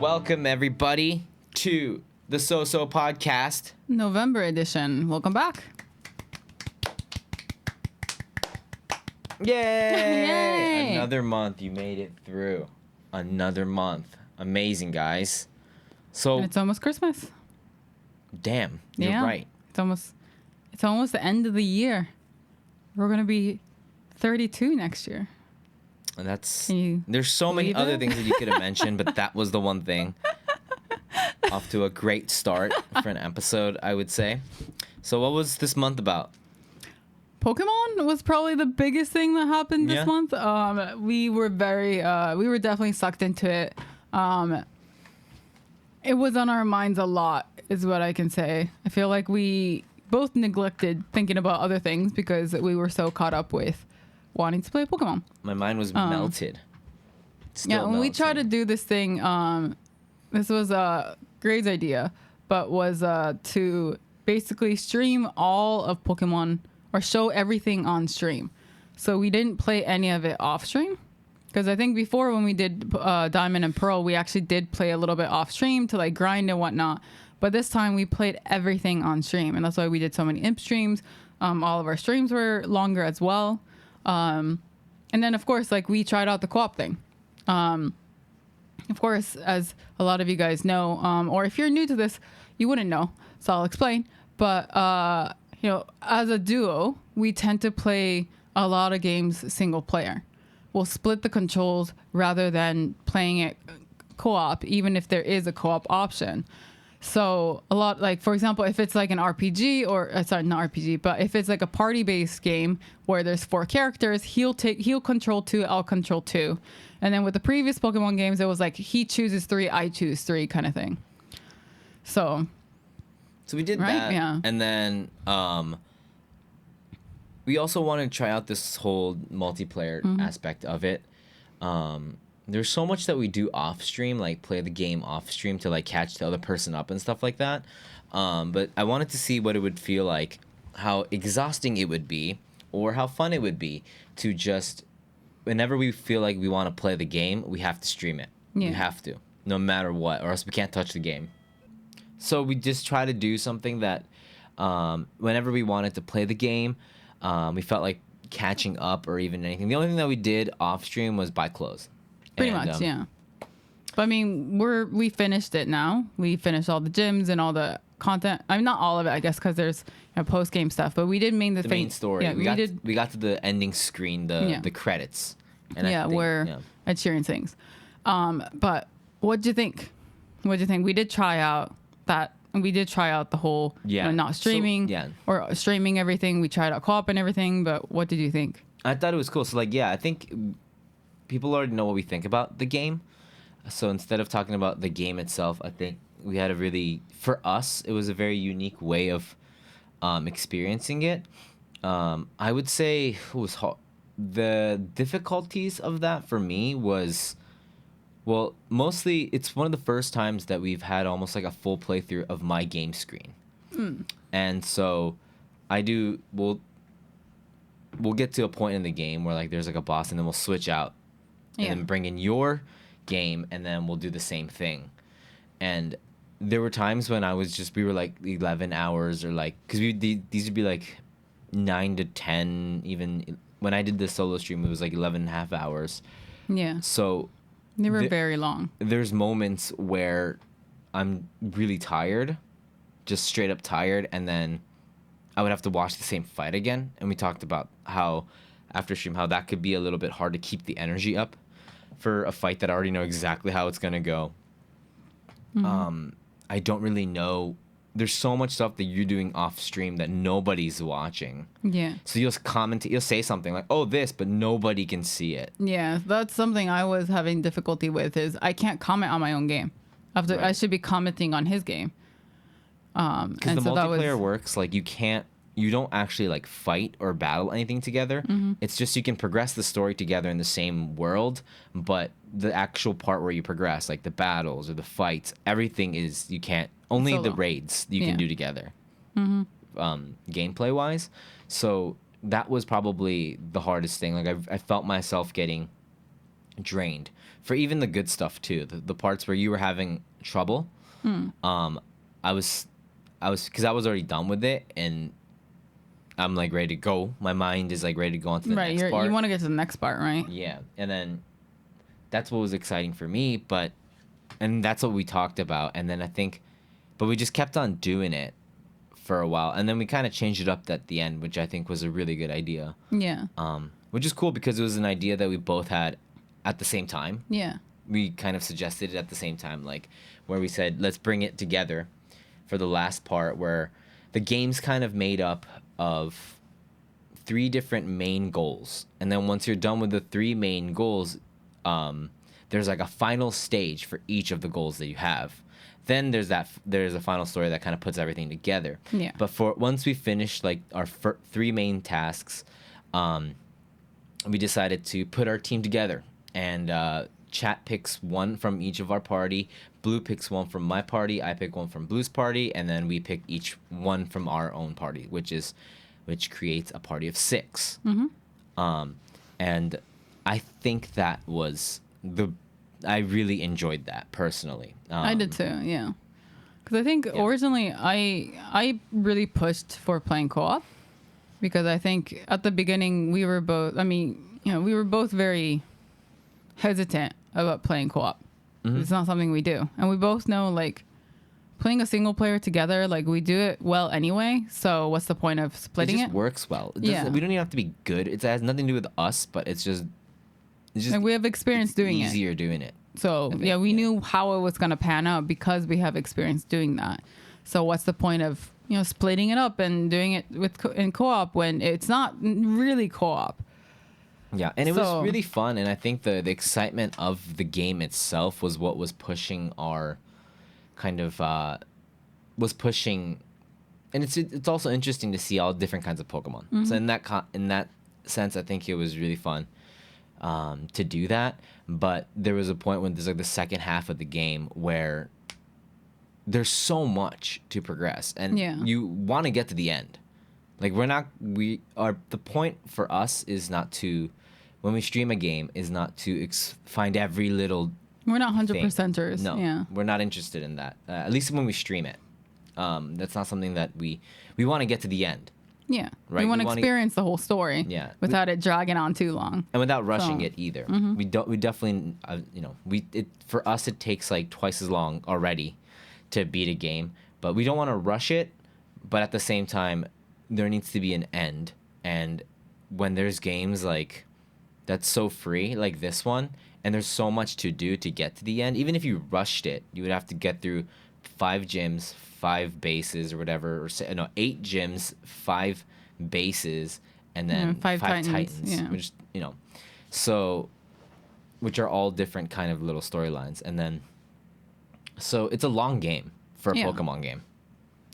Welcome, everybody, to the So-So Podcast. November edition. Welcome back. Yay! Yay! Another month. You made it through. Another month. Amazing, guys. So, And it's almost Christmas. damn, you're right. It's almost the end of the year. We're going to be 32 next year. And that's Can you there's so many believe other it? things that you could have mentioned, but that was the one thing. Off to a great start for an episode, I would say. So, what was this month about? Pokemon was probably the biggest thing that happened this Yeah. month. We were definitely sucked into it. It was on our minds a lot, is what I can say. I feel like we both neglected thinking about other things because we were so caught up with wanting to play Pokemon. My mind was melted. Yeah, when we tried to do this thing, this was Gray's idea, but was to basically stream all of Pokemon or show everything on stream. So we didn't play any of it off stream. Because I think before when we did Diamond and Pearl, we actually did play a little bit off stream to like grind and whatnot. But this time we played everything on stream. And that's why we did so many imp streams. All of our streams were longer as well. And then, of course, like we tried out the co-op thing. Of course, as a lot of you guys know, or if you're new to this, you wouldn't know. So I'll explain. But, as a duo, we tend to play a lot of games single player. We'll split the controls rather than playing it co-op, even if there is a co-op option. So a lot, like, for example, if it's like an RPG not RPG, but if it's like a party-based game where there's 4 characters, he'll control 2, I'll control 2. And then with the previous Pokemon games, it was like he chooses 3, I choose 3 kind of thing. So we did right? that. Yeah. And then we also wanted to try out this whole multiplayer aspect of it. There's so much that we do off stream, like play the game off stream to like catch the other person up and stuff like that. But I wanted to see what it would feel like, how exhausting it would be, or how fun it would be to just, whenever we feel like we want to play the game, we have to stream it. Yeah. We have to, no matter what, or else we can't touch the game. So we just try to do something that whenever we wanted to play the game, we felt like catching up or even anything. The only thing that we did off stream was buy clothes. Pretty much, yeah. But I mean, we finished it now. We finished all the gyms and all the content. I mean, not all of it, I guess, because there's post game stuff. But we did main The main story. Yeah, we got to the ending screen, the credits. And at cheering things. But what'd you think? We did try out that. We did try out the whole not streaming or streaming everything. We tried out co-op and everything. But what did you think? I thought it was cool. So I think people already know what we think about the game. So instead of talking about the game itself, I think we had for us, it was a very unique way of experiencing it. I would say it was hard. The difficulties of that for me was, well, mostly it's one of the first times that we've had almost like a full playthrough of my game screen. And so we'll get to a point in the game where like there's like a boss and then we'll switch out and then bring in your game and then we'll do the same thing. And there were times when we were like 11 hours or like, because these would be like 9 to 10, even when I did the solo stream, it was like 11 and a half hours. Yeah. So they were very long. There's moments where I'm really tired, just straight up tired, and then I would have to watch the same fight again. And we talked about how after stream, how that could be a little bit hard to keep the energy up for a fight that I already know exactly how it's going to go. I don't really know. There's so much stuff that you're doing off stream that nobody's watching. Yeah. So you'll say something like, oh, this, but nobody can see it. Yeah, that's something I was having difficulty with is I can't comment on my own game. I should be commenting on his game. Because the multiplayer works, like you don't actually like fight or battle anything together. It's just you can progress the story together in the same world, but the actual part where you progress, like the battles or the fights, everything is only the raids you can do together, gameplay wise. So that was probably the hardest thing. Like I felt myself getting drained for even the good stuff too. The parts where you were having trouble, I was because I was already done with it, and I'm like ready to go. My mind is like ready to go on to the next part. You want to get to the next part, right? Yeah, and then that's what was exciting for me, and that's what we talked about, and then I think, but we just kept on doing it for a while, and then we kind of changed it up at the end, which I think was a really good idea. Yeah. Which is cool because it was an idea that we both had at the same time. Yeah. We kind of suggested it at the same time, like where we said, let's bring it together for the last part, where the game's kind of made up of 3 different main goals. And then once you're done with the 3 main goals, there's like a final stage for each of the goals that you have. Then there's a final story that kind of puts everything together. Yeah. But once we finished like our 3 main tasks, we decided to put our team together, and Chat picks one from each of our party, Blue picks one from my party, I pick one from Blue's party, and then we pick each one from our own party, which creates a party of 6. And I think that was I really enjoyed that personally. I did too, yeah. Because I think originally I really pushed for playing co-op, because I think at the beginning we were both very hesitant about playing co-op. It's not something we do, and we both know like playing a single player together, like we do it well anyway, so what's the point of splitting it? It just works well. We don't even have to be good. It has nothing to do with us, but it's just like we have experience doing it. Easier doing it. So we knew how it was going to pan out because we have experience doing that. So what's the point of splitting it up and doing it in co-op when it's not really co-op? Yeah, and it was really fun, and I think the excitement of the game itself was what was pushing our kind of and it's also interesting to see all different kinds of Pokemon. So in that sense, I think it was really fun to do that. But there was a point when there's like the second half of the game where there's so much to progress, and you want to get to the end. Like the point for us is not to, when we stream a game, is not to find every little. We're not 100%ers. No, we're not interested in that. At least when we stream it, that's not something that we want to get to the end. Yeah, right. We want to experience the whole story. Yeah, without it dragging on too long, and without rushing it either. We definitely, for us it takes like twice as long already to beat a game, but we don't want to rush it. But at the same time, there needs to be an end. And when there's games like that's so free, like this one, and there's so much to do to get to the end, even if you rushed it, you would have to get through 5 gyms, 5 bases or whatever, or 8 gyms, 5 bases, and then 5 titans. Yeah. Which which are all different kind of little storylines. And then so it's a long game for a Pokemon game.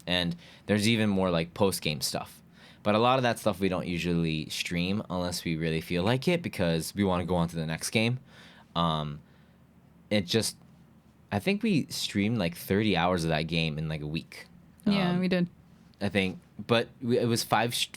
And there's even more like post-game stuff. But a lot of that stuff we don't usually stream unless we really feel like it, because we want to go on to the next game. I think we streamed like 30 hours of that game in like a week. Yeah, we did. I think, but it was 5.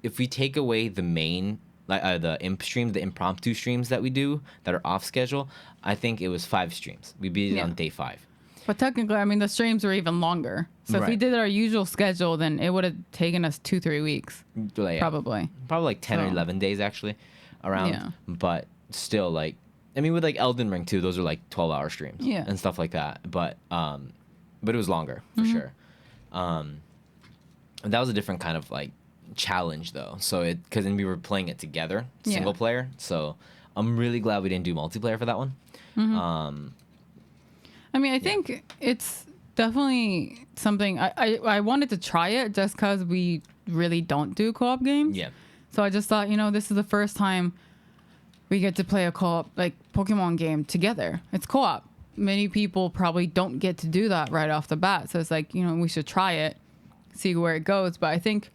If we take away the main, like the impromptu streams that we do that are off schedule, I think it was 5 streams. We beat it on day 5. But technically, I mean, the streams were even longer. So if we did our usual schedule, then it would have taken us 2-3 weeks. Probably like 10 or 11 days actually around. Yeah. But still, like, I mean, with like Elden Ring too, those are like 12-hour streams and stuff like that. But it was longer for sure. And that was a different kind of like challenge though. So because we were playing it together, single player. So I'm really glad we didn't do multiplayer for that one. I mean, I think it's definitely something I wanted to try it just because we really don't do co-op games. Yeah. So I just thought, this is the first time we get to play a co-op like Pokemon game together. It's co-op. Many people probably don't get to do that right off the bat. So it's like, we should try it, see where it goes. But I think,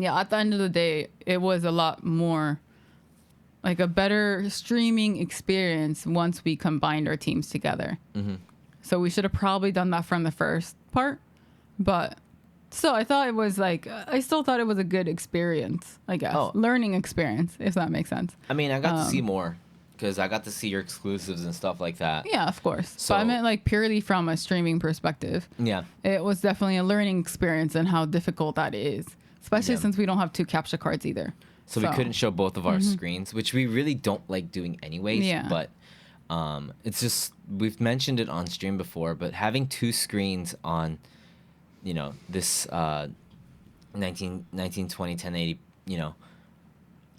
at the end of the day, it was a lot more like a better streaming experience once we combined our teams together. So we should have probably done that from the first part. But still, I thought it was like, I still thought it was a good experience, I guess. Learning experience, if that makes sense. I mean, I got to see more because I got to see your exclusives and stuff like that. Yeah, of course. So But I meant like purely from a streaming perspective. Yeah. It was definitely a learning experience and how difficult that is, especially since we don't have 2 capture cards either. So we couldn't show both of our screens, which we really don't like doing anyways. Yeah. But it's just, we've mentioned it on stream before, but having 2 screens on, you know, this 1920 1080, you know,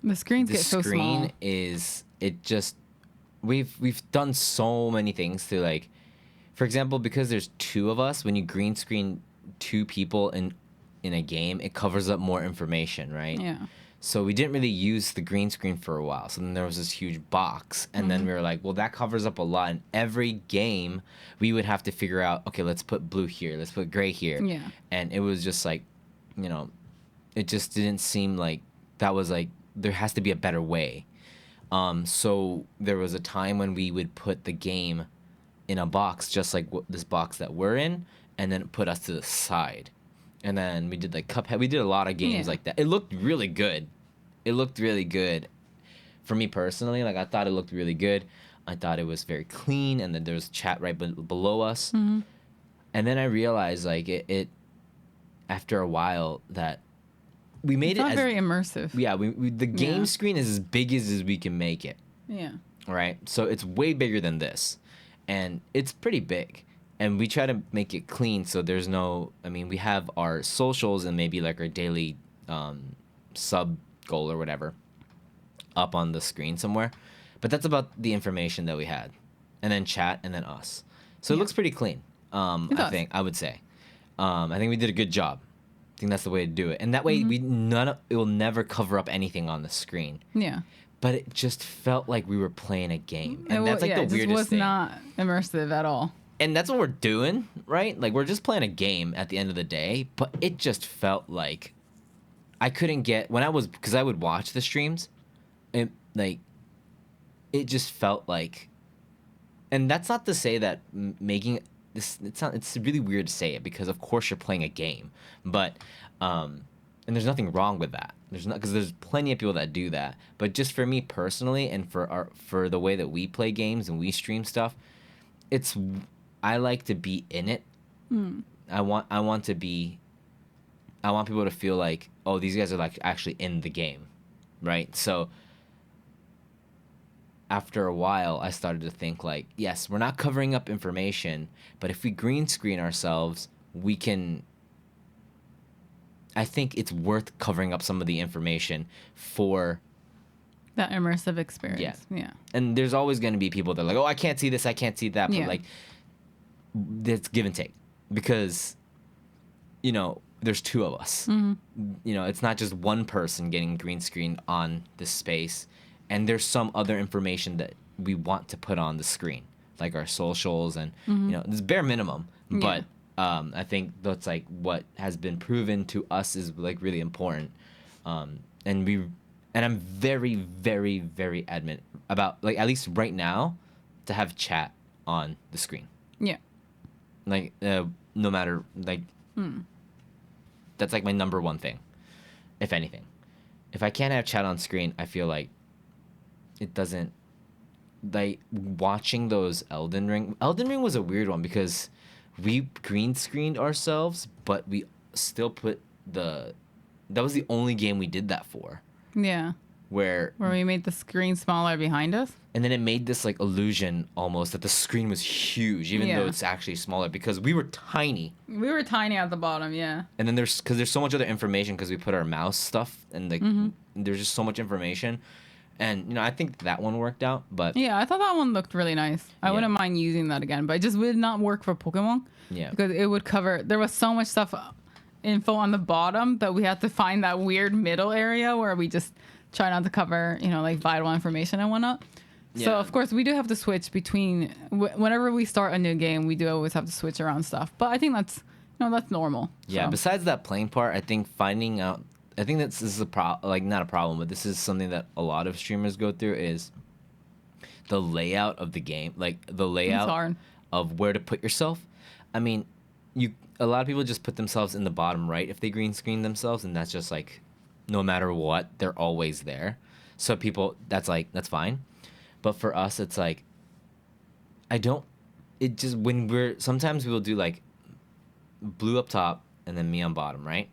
the screens get so small. The screen is, it just, we've done so many things to, like, for example, because there's 2 of us, when you green screen 2 people in a game, it covers up more information, right? Yeah. So we didn't really use the green screen for a while. So then there was this huge box, and then we were like, well, that covers up a lot. And every game, we would have to figure out, okay, let's put blue here, let's put gray here. Yeah. And it was just like, you know, it just didn't seem like that was like, there has to be a better way. So there was a time when we would put the game in a box, just like this box that we're in, and then put us to the side. And then we did like Cuphead. We did a lot of games like that. It looked really good. It looked really good. For me personally, like, I thought it looked really good. I thought it was very clean, and then there was chat right below us. And then I realized, like, it after a while, that we made it's it not as very immersive. Yeah, the game screen is as big as we can make it. Yeah. Right? So it's way bigger than this. And it's pretty big. And we try to make it clean, so there's no, I mean, we have our socials and maybe like our daily sub goal or whatever up on the screen somewhere. But that's about the information that we had. And then chat, and then us. So it looks pretty clean, I would say. I think we did a good job. I think that's the way to do it. And that way, it will never cover up anything on the screen. Yeah. But it just felt like we were playing a game. And that's like the weirdest thing. It was not immersive at all. And that's what we're doing, right? Like, we're just playing a game at the end of the day, but it just felt like I couldn't get, because I would watch the streams, and like, it just felt like, and that's not to say that making this, it's really weird to say it, because of course you're playing a game, but, and there's nothing wrong with that. Because there's plenty of people that do that, but just for me personally, and for the way that we play games and we stream stuff, I like to be in it. I want people to feel like, oh, these guys are like actually in the game, right? So after a while, I started to think like, yes, we're not covering up information, but if we green screen ourselves, we can. I think it's worth covering up some of the information for that immersive experience. Yeah. And there's always going to be people that are like, oh, I can't see this, I can't see that, but like, it's give and take, because, you know, there's 2 of us. You know, it's not just one person getting green screen on this space, and there's some other information that we want to put on the screen, like our socials and you know, this bare minimum. But I think that's like what has been proven to us is like really important. And I'm very, very, very adamant about, like, at least right now, to have chat on the screen. Yeah. Like, no matter, like, that's like my number one thing, if anything. If I can't have chat on screen, I feel like it doesn't, like, watching those Elden Ring was a weird one, because we green screened ourselves, but we still put that was the only game we did that for. Yeah. Where we made the screen smaller behind us. And then it made this like illusion almost that the screen was huge, even though it's actually smaller, because we were tiny. We were tiny at the bottom, yeah. And then there's so much other information, because we put our mouse stuff, and like there's just so much information. And, you know, I think that one worked out, but... Yeah, I thought that one looked really nice. I wouldn't mind using that again, but it just would not work for Pokemon. Yeah. Because it would cover... There was so much stuff, info on the bottom, that we had to find that weird middle area where we just try not to cover, you know, like, vital information and whatnot. Yeah. So, of course, we do have to switch between... Whenever we start a new game, we do always have to switch around stuff. But I think that's normal. Yeah, so. Besides that playing part, I think finding out... I think this is not a problem, but this is something that a lot of streamers go through, is the layout of the game, like the layout of where to put yourself. I mean, a lot of people just put themselves in the bottom right if they green screen themselves, and that's just like, no matter what, they're always there. So people, that's fine. But for us, it's like, I don't. It just when we're sometimes we'll do like blue up top and then me on bottom, right?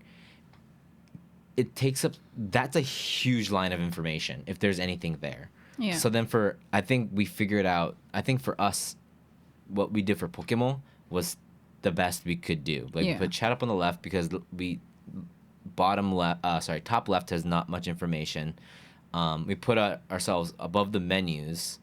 It takes up that's a huge line of information if there's anything there. Yeah. So then I think we figured out. I think for us, what we did for Pokemon was the best we could do. Like we put chat up on the left because we top left has not much information. We put ourselves above the menus,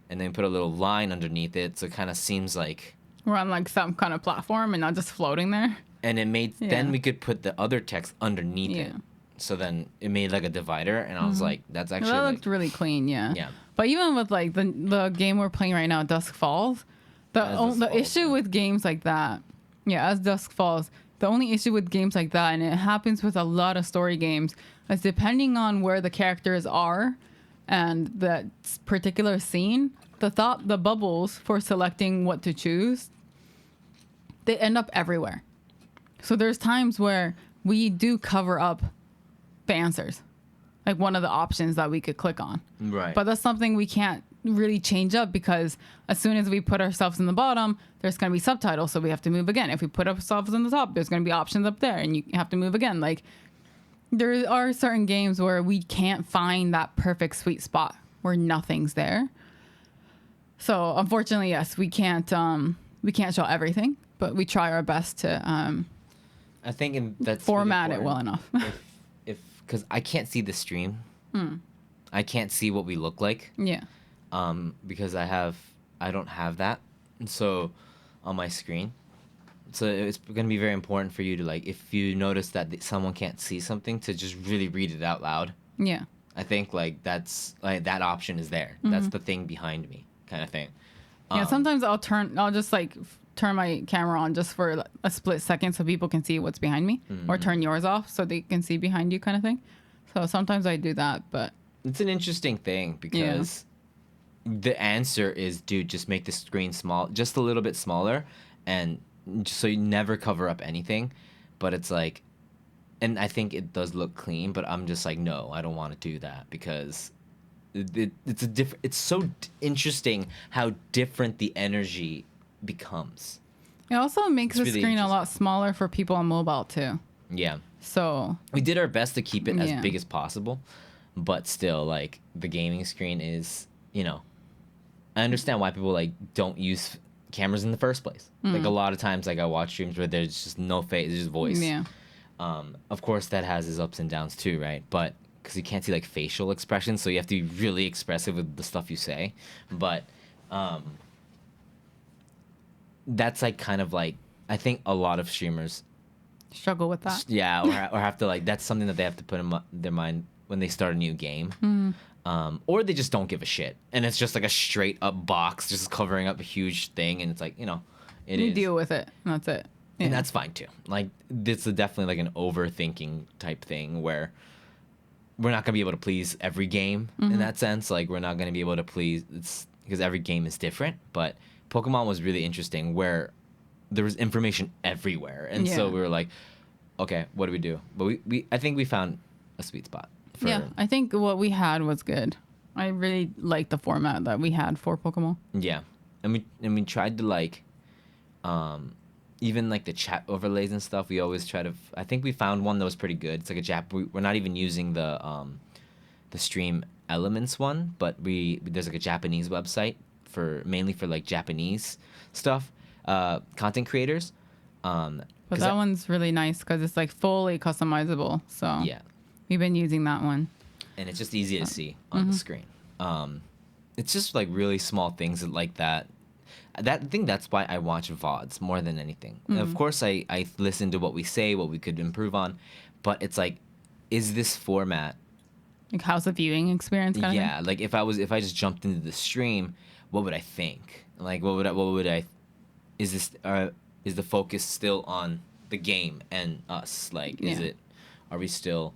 and then put a little line underneath it, so it kind of seems like we're on like some kind of platform and not just floating there. And it made then we could put the other text underneath it. So then it made like a divider, and I was like, that's actually that looked really clean. Yeah. But even with like the game we're playing right now, Dusk Falls, the issue with games like that, as Dusk Falls, the only issue with games like that, and it happens with a lot of story games, is depending on where the characters are and that particular scene, the bubbles for selecting what to choose, they end up everywhere. So there's times where we do cover up the answers, like one of the options that we could click on. Right. But that's something we can't really change up, because as soon as we put ourselves in the bottom, there's going to be subtitles, so we have to move again. If we put ourselves in the top, there's going to be options up there, and you have to move again. Like, there are certain games where we can't find that perfect sweet spot where nothing's there. So unfortunately, yes, we can't show everything, but we try our best to I think that's format really it well enough. Because I can't see the stream. I can't see what we look like. Yeah. Because I don't have that, so on my screen. So it's going to be very important for you to, like, if you notice that someone can't see something, to just really read it out loud. Yeah. I think like that's like that option is there. That's the thing behind me, kind of thing. Yeah. Sometimes I'll just like turn my camera on just for a split second so people can see what's behind me, or turn yours off so they can see behind you, kind of thing. So sometimes I do that, but it's an interesting thing because the answer is, dude, just make the screen small, just a little bit smaller, and just so you never cover up anything. But it's like, and I think it does look clean, but I'm just like, no, I don't want to do that, because it's so interesting how different the energy becomes. It also makes the screen a lot smaller for people on mobile too. Yeah. So we did our best to keep it as big as possible, but still, like, the gaming screen is, I understand why people like don't use cameras in the first place. Like, a lot of times, like, I watch streams where there's just no face, there's just voice. Yeah. Of course that has its ups and downs too, right? But because you can't see like facial expressions, so you have to be really expressive with the stuff you say. But that's like kind of like, I think a lot of streamers struggle with that. Yeah, or have to, like, that's something that they have to put in their mind when they start a new game. Or they just don't give a shit, and it's just like a straight up box just covering up a huge thing, and it's like, you deal with it, and that's it. Yeah. And that's fine too. Like, this is definitely like an overthinking type thing where we're not gonna be able to please every game in that sense. Like, we're not gonna be able to please, it's because every game is different. But Pokemon was really interesting where there was information everywhere, and so we were like, okay, what do we do? But I think we found a sweet spot. I think what we had was good. I really liked the format that we had for Pokemon. Yeah, and we tried to, like, even like the chat overlays and stuff. We always try to. I think we found one that was pretty good. It's like we're not even using the Stream Elements one, but there's like a Japanese website mainly for like Japanese stuff, content creators. But that one's really nice because it's like fully customizable. So yeah, we've been using that one, and it's just easy to see on the screen. It's just like really small things like that. I think that's why I watch VODs more than anything. Of course, I listen to what we say, what we could improve on, but it's like, is this format, like, how's the viewing experience? Kind of thing? Like if I just jumped into the stream, what would I think? Like, what would I? Is the focus still on the game and us? Like, are we still?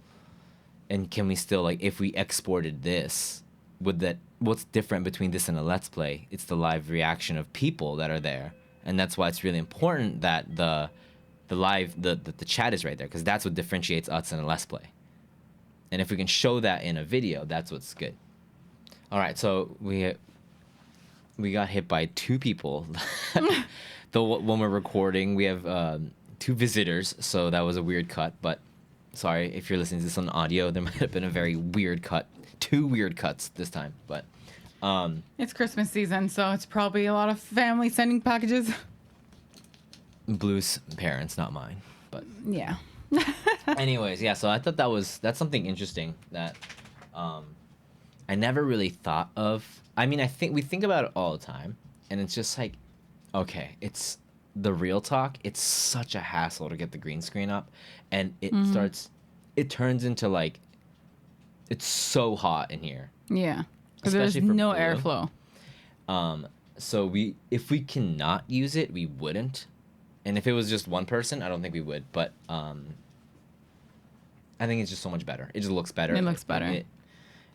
And can we still, like, if we exported this, what's different between this and a Let's Play? It's the live reaction of people that are there, and that's why it's really important that the chat is right there, because that's what differentiates us and a Let's Play. And if we can show that in a video, that's what's good. All right, so we got hit by two people. When we're recording, we have two visitors, so that was a weird cut. But sorry if you're listening to this on audio, there might have been a very weird cut. Two weird cuts this time, but it's Christmas season, so it's probably a lot of family sending packages. Blue's parents, not mine, but yeah. anyways, yeah. So I thought that's something interesting that I never really thought of. I mean, I think we think about it all the time, and it's just like, okay, it's the real talk. It's such a hassle to get the green screen up, and it turns into like, it's so hot in here. Yeah, because there's no Blue. airflow. So if we cannot use it, we wouldn't, and if it was just one person, I don't think we would. But I think it's just so much better. It just looks better. It looks better.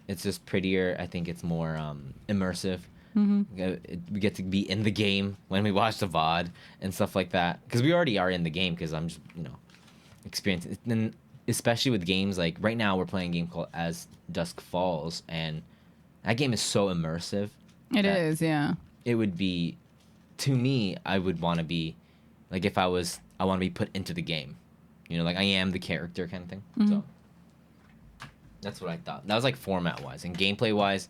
It's just prettier. I think it's more immersive. Mm-hmm. We get to be in the game when we watch the VOD and stuff like that. Because we already are in the game because I'm just, experiencing. And especially with games like right now we're playing a game called As Dusk Falls. And that game is so immersive. It is, yeah. It would be, to me, I would want to be, like I want to be put into the game. Like I am the character kind of thing. Mm-hmm. So. That's what I thought. That was like format-wise. And gameplay-wise,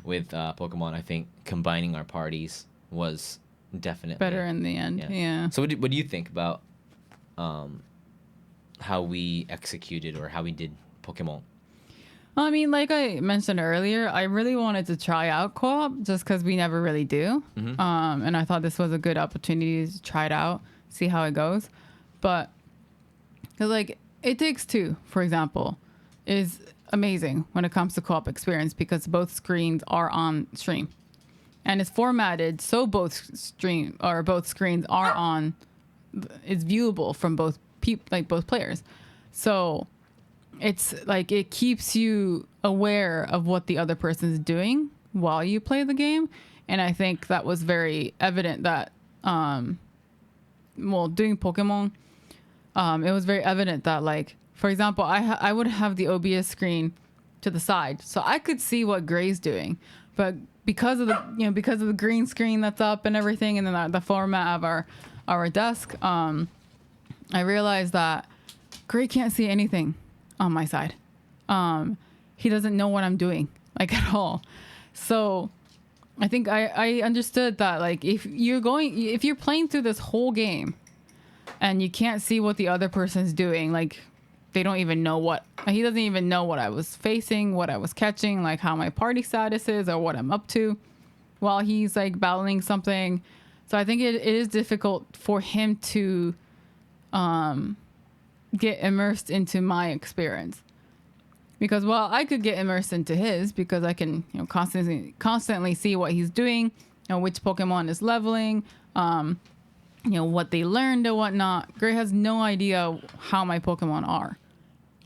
with Pokemon, I think combining our parties was definitely better in the end. Yeah. So what do you think about how we executed or how we did Pokemon? Well, I mean, like I mentioned earlier, I really wanted to try out co-op just because we never really do. Mm-hmm. And I thought this was a good opportunity to try it out, see how it goes. But, because like, It Takes Two, for example, is amazing when it comes to co-op experience because both screens are on stream, and it's formatted so both screens are on. It's viewable from both both players, so it's like it keeps you aware of what the other person is doing while you play the game, and I think that was very evident that doing Pokemon, it was very evident that like. For example, I would have the OBS screen to the side, so I could see what Gray's doing, but because of the green screen that's up and everything, and then the format of our desk, I realized that Gray can't see anything on my side. He doesn't know what I'm doing like at all. So I think I understood that like if you're playing through this whole game and you can't see what the other person's doing, like. They don't even know he doesn't even know what I was facing, what I was catching, like how my party status is or what I'm up to while he's like battling something. So I think it is difficult for him to get immersed into my experience. Because while I could get immersed into his because I can constantly see what he's doing, which Pokemon is leveling, what they learned or whatnot. Gray has no idea how my Pokemon are.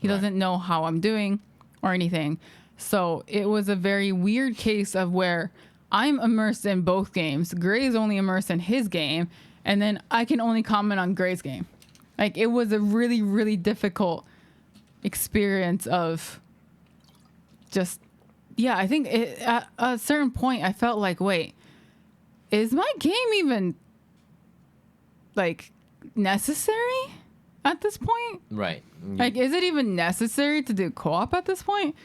He doesn't know how I'm doing or anything. So it was a very weird case of where I'm immersed in both games. Gray's only immersed in his game. And then I can only comment on Gray's game. Like it was a really, really difficult experience of just, I think at a certain point I felt like, wait, is my game even like necessary at this point? Right. Like, is it even necessary to do co-op at this point?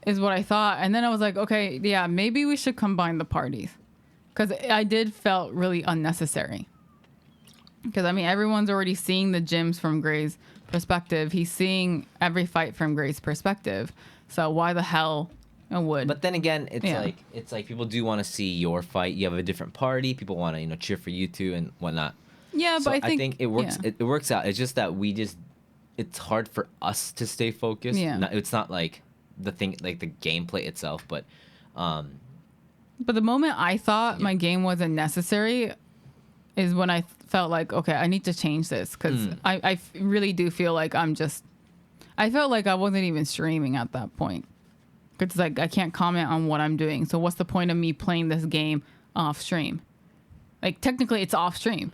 Is what I thought. And then I was like, okay, yeah, maybe we should combine the parties. Because I did felt really unnecessary. Because, I mean, everyone's already seeing the gyms from Gray's perspective. He's seeing every fight from Gray's perspective. So why the hell would? But then again, it's like people do want to see your fight. You have a different party. People want to, cheer for you too and whatnot. Yeah, so but I think it works. Yeah. It works out. It's just that it's hard for us to stay focused. Yeah. It's not like the thing, like the gameplay itself, but the moment I thought my game wasn't necessary is when I felt like, okay, I need to change this because I really do feel like I felt like I wasn't even streaming at that point. It's like I can't comment on what I'm doing. So what's the point of me playing this game off stream? Like technically it's off stream.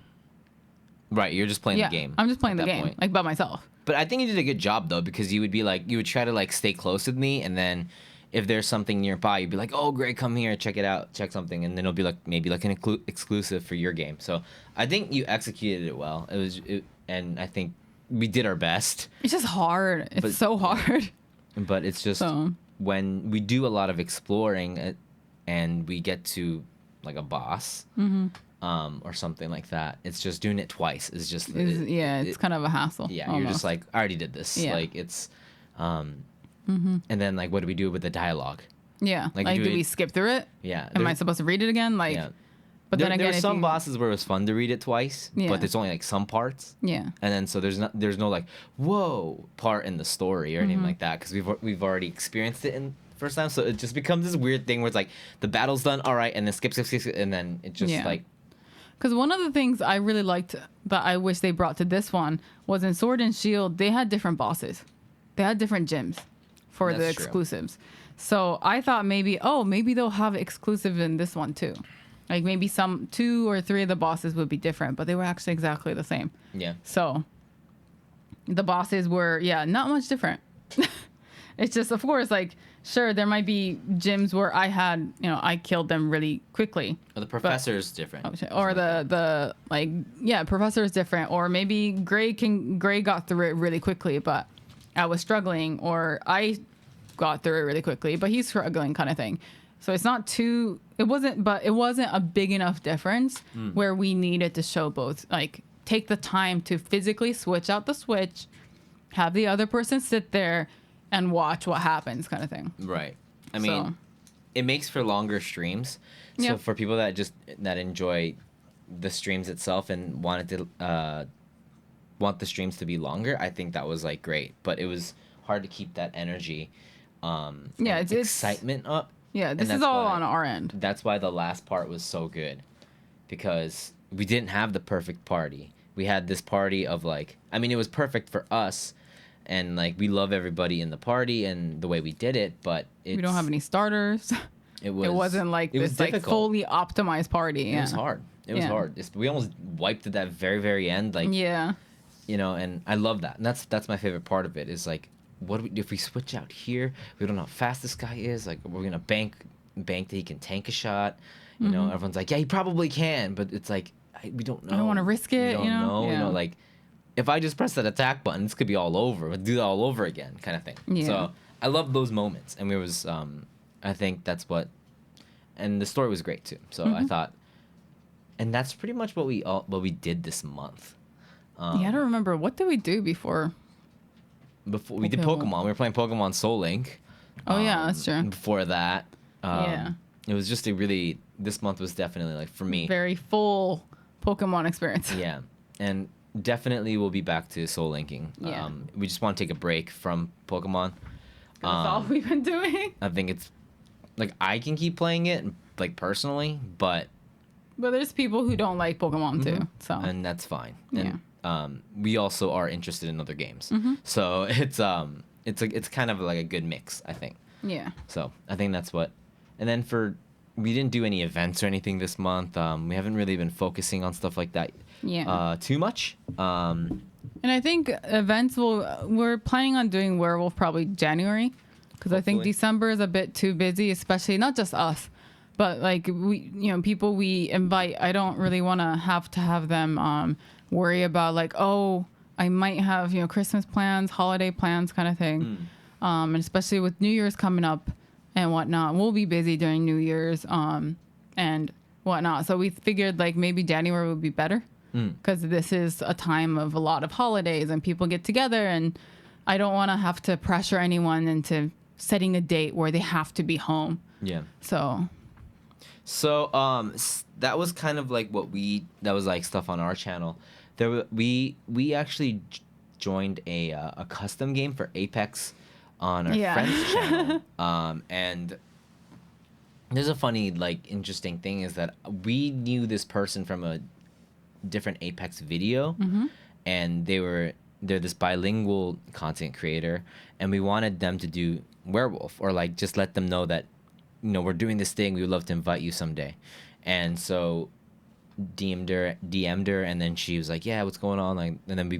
Right, you're just playing the game. I'm just playing the game, like by myself. But I think you did a good job though, because you would try to like stay close with me, and then if there's something nearby, you'd be like, oh, Greg, come here, check it out, check something, and then it'll be like maybe like an exclusive for your game. So I think you executed it well. And I think we did our best. It's just hard. It's so hard. But it's just when we do a lot of exploring and we get to like a boss or something like that, it's just doing it twice. It's just it's kind of a hassle. Yeah, almost. You're just like, I already did this. Yeah. Like it's and then like what do we do with the dialogue? Yeah, like do we skip through it? Yeah. Am I supposed to read it again? Like, but then again, there's some bosses where it was fun to read it twice, but there's only like some parts. Yeah. And then so there's no like whoa part in the story or anything like that because we've already experienced it in first time, so it just becomes this weird thing where it's like the battle's done, all right, and then skip, and then it just like. Because one of the things I really liked that I wish they brought to this one was in Sword and Shield, they had different bosses. They had different gyms for the exclusives. So I thought maybe they'll have exclusive in this one too. Like maybe 2 or 3 of the bosses would be different, but they were actually exactly the same. Yeah. So the bosses were, not much different. It's just, of course, like, sure, there might be gyms where I killed them really quickly. Or the professor is different. Or professor is different. Or maybe Gray got through it really quickly, but I was struggling. Or I got through it really quickly, but he's struggling kind of thing. So it's not too, it wasn't a big enough difference where we needed to show both, like, take the time to physically switch out the switch, have the other person sit there and watch what happens kind of thing. Right. I mean, it makes for longer streams. So for people that enjoy the streams itself and want the streams to be longer, I think that was like great. But it was hard to keep that energy, it's excitement up. Yeah, this is all on our end. That's why the last part was so good, because we didn't have the perfect party. We had this party of like, I mean, it was perfect for us, and like we love everybody in the party and the way we did it, but we don't have any starters. It wasn't like this like fully optimized party. It was hard. It was hard. We almost wiped at that very, very end. Like and I love that. And that's my favorite part of it is like, what if we switch out here? We don't know how fast this guy is. Like, we're gonna bank that he can tank a shot. You know, everyone's like, yeah, he probably can, but it's like we don't know. I don't want to risk it. We don't know. You know, like if I just press that attack button, this could be all over. We'll do that all over again, kind of thing. Yeah. So I love those moments, and it was I think that's what, and the story was great too. So I thought, and that's pretty much what we did this month. I don't remember, what did we do before. Before we did Pokemon, we were playing Pokemon Soul Link. Oh yeah, that's true. Before that, it was just this month was definitely like for me very full Pokemon experience. Yeah, and definitely we'll be back to Soul Linking. Yeah. We just want to take a break from Pokemon. That's all we've been doing. I think it's like I can keep playing it like personally, but there's people who don't like Pokemon too, so and that's fine. And, we also are interested in other games, so it's kind of like a good mix, I think. Yeah. So I think that's what, and then we didn't do any events or anything this month. We haven't really been focusing on stuff like that. Too much. And I think events we're planning on doing Werewolf probably January, because I think December is a bit too busy, especially not just us, but like people we invite. I don't really want to have them worry about like, oh, I might have Christmas plans, holiday plans, kind of thing. And especially with New Year's coming up and whatnot, we'll be busy during New Year's and whatnot. So we figured like maybe January would be better, because this is a time of a lot of holidays and people get together, and I don't want to have to pressure anyone into setting a date where they have to be home. Yeah. So that was kind of like that was like stuff on our channel. We actually joined a custom game for Apex on our friend's channel. And there's a funny, like, interesting thing is that we knew this person from a different Apex video, and they're this bilingual content creator, and we wanted them to do Werewolf, or like just let them know that we're doing this thing, we would love to invite you someday. And so DM'd her, and then she was like, yeah, what's going on? Like, and then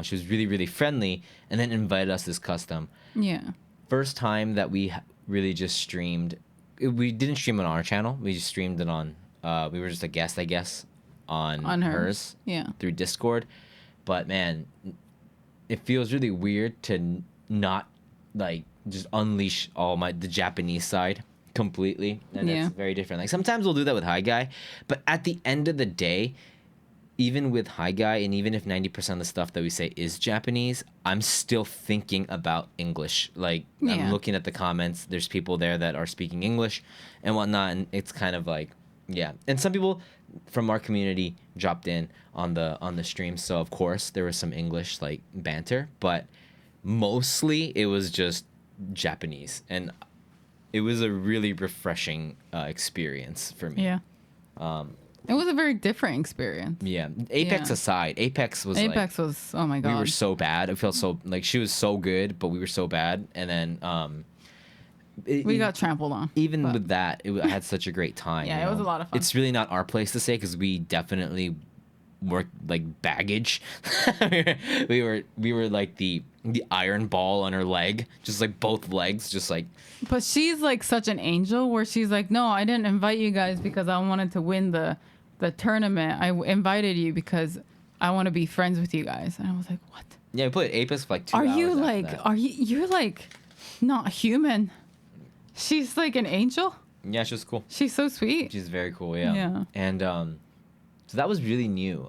she was really, really friendly, and then invited us this custom. Yeah. First time that really just streamed. We didn't stream it on our channel. We just streamed it on. We were just a guest, I guess, on hers. Yeah. Through Discord. But man, it feels really weird to not like just unleash the Japanese side completely, and it's very different. Like sometimes we'll do that with Hi Guy, but at the end of the day, even with Hi Guy, and even if 90% of the stuff that we say is Japanese, I'm still thinking about English. Like I'm looking at the comments. There's people there that are speaking English and whatnot, and it's kind of like, yeah. And some people from our community dropped in on the stream, so of course there was some English like banter, but mostly it was just Japanese, and it was a really refreshing experience for me. Yeah. It was a very different experience. Yeah. Apex aside, Apex was oh my god. We were so bad. It felt so like she was so good, but we were so bad. And then we got trampled on. Even with that, I had such a great time. Yeah, it was a lot of fun. It's really not our place to say because we definitely were like baggage. we were like the iron ball on her leg, just like both legs, just like. But she's like such an angel where she's like, no, I didn't invite you guys because I wanted to win the tournament. I invited you because I want to be friends with you guys. And I was like, what? Yeah, we played Apex for like 2 hours. You're like not human. She's like an angel. Yeah, she was cool. She's so sweet. She's very cool. Yeah. Yeah. And so that was really new.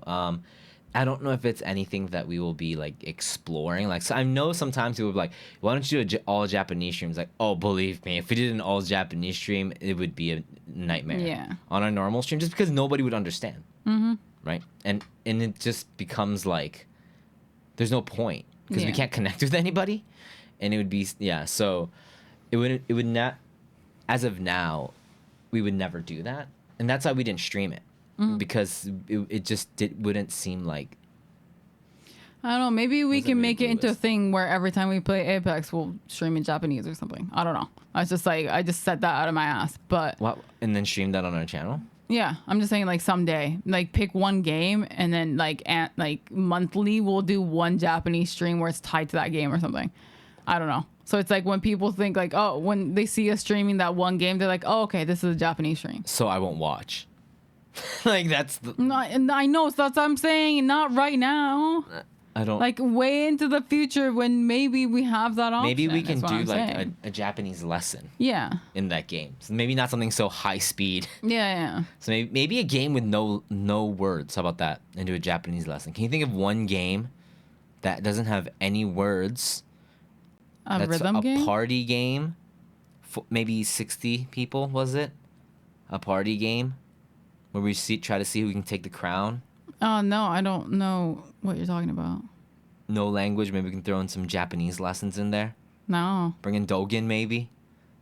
I don't know if it's anything that we will be like exploring. Like, so I know sometimes people will be like, why don't you do all Japanese streams? Like, oh, believe me, if we did an all Japanese stream, it would be a nightmare. Yeah. On a normal stream, just because nobody would understand. Mm-hmm. Right. And it just becomes like, there's no point because we can't connect with anybody, and it would be So, it would not. As of now, we would never do that, and that's why we didn't stream it. Because it just wouldn't seem like. I don't know. Maybe we can make it into a thing where every time we play Apex, we'll stream in Japanese or something. I don't know. I just said that out of my ass. But what? And then stream that on our channel? Yeah, I'm just saying like someday, like pick one game and then like monthly we'll do one Japanese stream where it's tied to that game or something. I don't know. So it's like when people think like, oh, when they see us streaming that one game, they're like, oh, okay, this is a Japanese stream. So I won't watch. Like that's I know, so that's what I'm saying. Not right now. I don't like way into the future when maybe we have that option. Maybe we can do like a Japanese lesson. Yeah. In that game, so maybe not something so high speed. Yeah. So maybe a game with no words. How about that? And do a Japanese lesson. Can you think of one game that doesn't have any words? That's rhythm game. A party game. Maybe 60 people was it? A party game. Where we try to see who can take the crown. Oh, no, I don't know what you're talking about. No language. Maybe we can throw in some Japanese lessons in there. No. Bring in Dogen, maybe.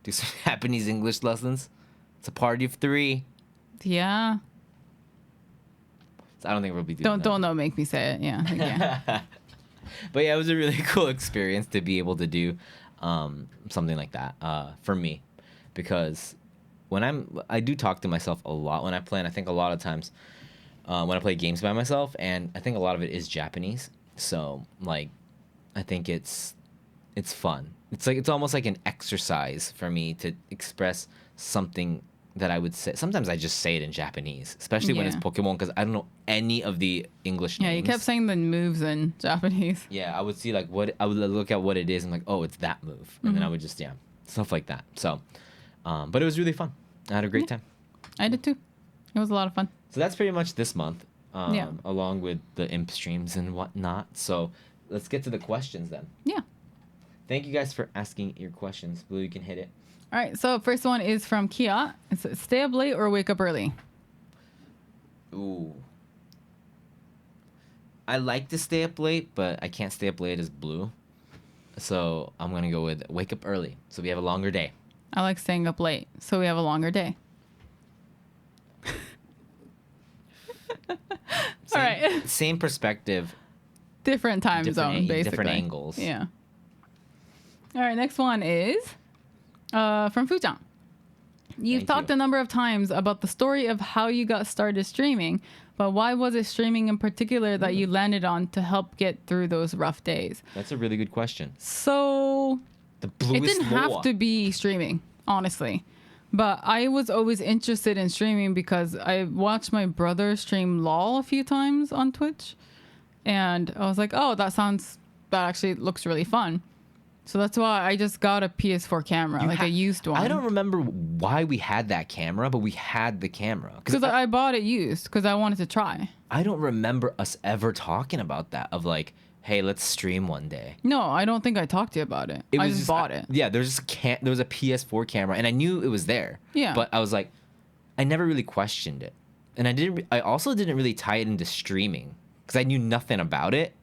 Do some Japanese English lessons. It's a party of 3. Yeah. So I don't think we'll be doing that. Don't make me say it. Yeah. But yeah, it was a really cool experience to be able to do something like that for me. Because I do talk to myself a lot when I play, and I think a lot of times when I play games by myself, and I think a lot of it is Japanese. So like, I think it's fun. It's almost like an exercise for me to express something that I would say. Sometimes I just say it in Japanese, especially when it's Pokemon, because I don't know any of the English names. Yeah, you kept saying the moves in Japanese. Yeah, I would see like I would look at what it is and like, oh, it's that move, and then I would just stuff like that. So. But it was really fun. I had a great time. I did too. It was a lot of fun. So that's pretty much this month, along with the imp streams and whatnot. So let's get to the questions then. Yeah. Thank you guys for asking your questions. Blue, you can hit it. All right. So first one is from Kia. It's stay up late or wake up early. Ooh. I like to stay up late, but I can't stay up late as Blue. So I'm going to go with wake up early. So we have a longer day. I like staying up late, so we have a longer day. All right. Same perspective. Different time zone, basically. Different angles. Yeah. All right, next one is from Fuchan. You've talked a number of times about the story of how you got started streaming, but why was it streaming in particular that you landed on to help get through those rough days? That's a really good question. So... The Blluist It didn't lore. have to be streaming, honestly. But I was always interested in streaming because I watched my brother stream LOL a few times on Twitch. And I was like, oh, that actually looks really fun. So that's why I just got a PS4 camera, a used one. I don't remember why we had that camera, but we had the camera. Because I bought it used because I wanted to try. I don't remember us ever talking about that of like, hey, let's stream one day. No, I don't think I talked to you about it. I just bought it. Yeah, there was a PS4 camera, and I knew it was there. Yeah. But I was like, I never really questioned it. And I also didn't really tie it into streaming because I knew nothing about it.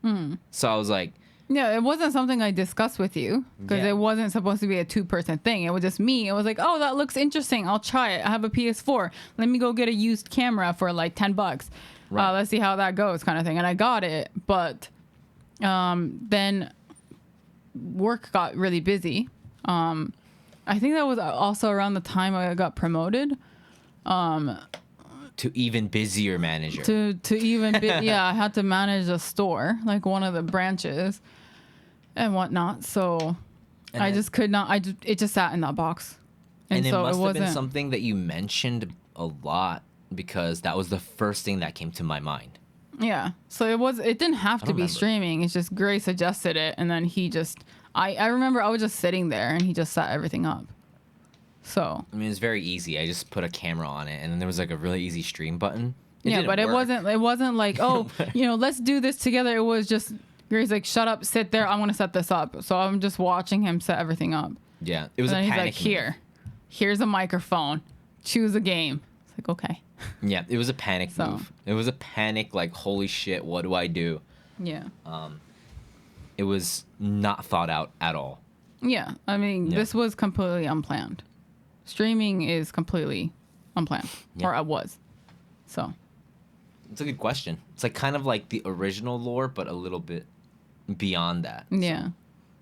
So I was like, yeah, it wasn't something I discussed with you because it wasn't supposed to be a 2-person thing. It was just me. It was like, oh, that looks interesting. I'll try it. I have a PS4. Let me go get a used camera for like $10. Right. Let's see how that goes, kind of thing. And I got it, but then work got really busy. I think that was also around the time I got promoted. To even busier manager. To even yeah, I had to manage a store, like one of the branches and whatnot. So I just could not. It just sat in that box, And so it must it have been wasn't something that you mentioned a lot because that was the first thing that came to my mind. Yeah. So it didn't have to be remember. streaming. It's just Gray suggested it, and then he just I remember I was just sitting there and he just set everything up. So I mean, it's very easy. I just put a camera on it, and then there was like a really easy stream button. but it wasn't like, oh, let's do this together. It was just Gray's like, shut up, sit there. I want to set this up. So I'm just watching him set everything up. Yeah, it was And a then panic. he's like, here's a microphone. Choose a game. It's like, okay. Yeah, it was a panic move. It was a panic, like, holy shit, what do I do? Yeah. It was not thought out at all. Yeah. I mean, this was completely unplanned. Streaming is completely unplanned. Yeah. Or I was. So. It's a good question. It's like kind of like the original lore, but a little bit beyond that. Yeah.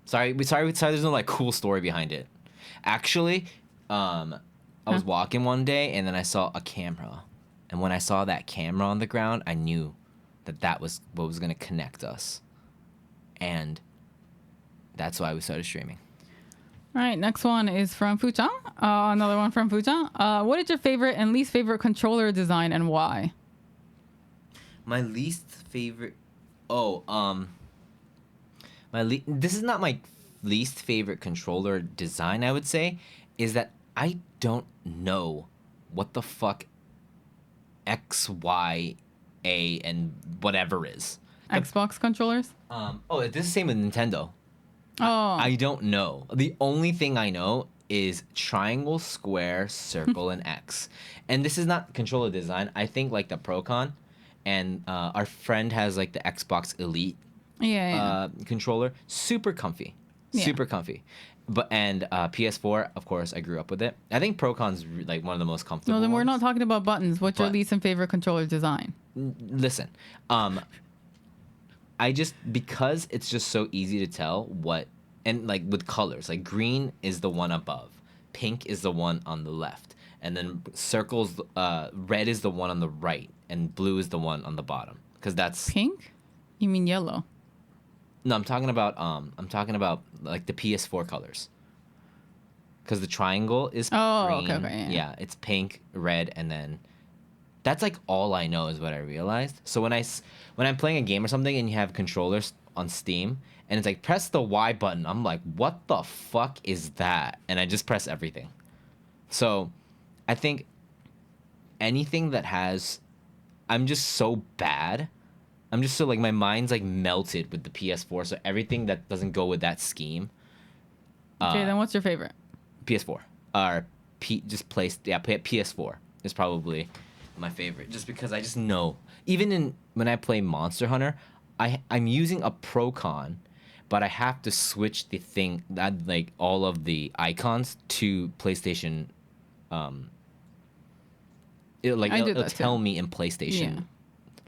Sorry, there's no like cool story behind it. Actually, I was walking one day and then I saw a camera. And when I saw that camera on the ground, I knew that was what was going to connect us. And that's why we started streaming. All right, next one is from Fuchan. Another one from Fuchan. What is your favorite and least favorite controller design and why? My least favorite... this is not my least favorite controller design, I would say, is that I don't know what the fuck X, Y, A, and whatever is. Xbox controllers? This is the same with Nintendo. Oh. I don't know. The only thing I know is triangle, square, circle, and X. And this is not controller design. I think like the Procon, and our friend has like the Xbox Elite controller. Super comfy. Super comfy. And PS4, of course, I grew up with it. I think Procon's like one of the most comfortable. No, then we're ones. not talking about buttons. What's your least and favorite controller design? Listen, because it's just so easy to tell what, and like with colors, like green is the one above, pink is the one on the left, and then circles, red is the one on the right, and blue is the one on the bottom. Because that's pink. You mean yellow? No, I'm talking about like the PS4 colors. Because the triangle is green. Okay, yeah, it's pink, red, and then that's like all I know is what I realized. So when I'm playing a game or something and you have controllers on Steam and it's like press the Y button, I'm like, what the fuck is that? And I just press everything. So I think anything that has, I'm just so bad. I'm just so like my mind's like melted with the PS4. So everything that doesn't go with that scheme. Okay, then what's your favorite? PS4 or PS4 is probably my favorite, just because I just know, even when I play Monster Hunter, I'm using a Procon, but I have to switch the thing that like all of the icons to PlayStation. It'll tell me in PlayStation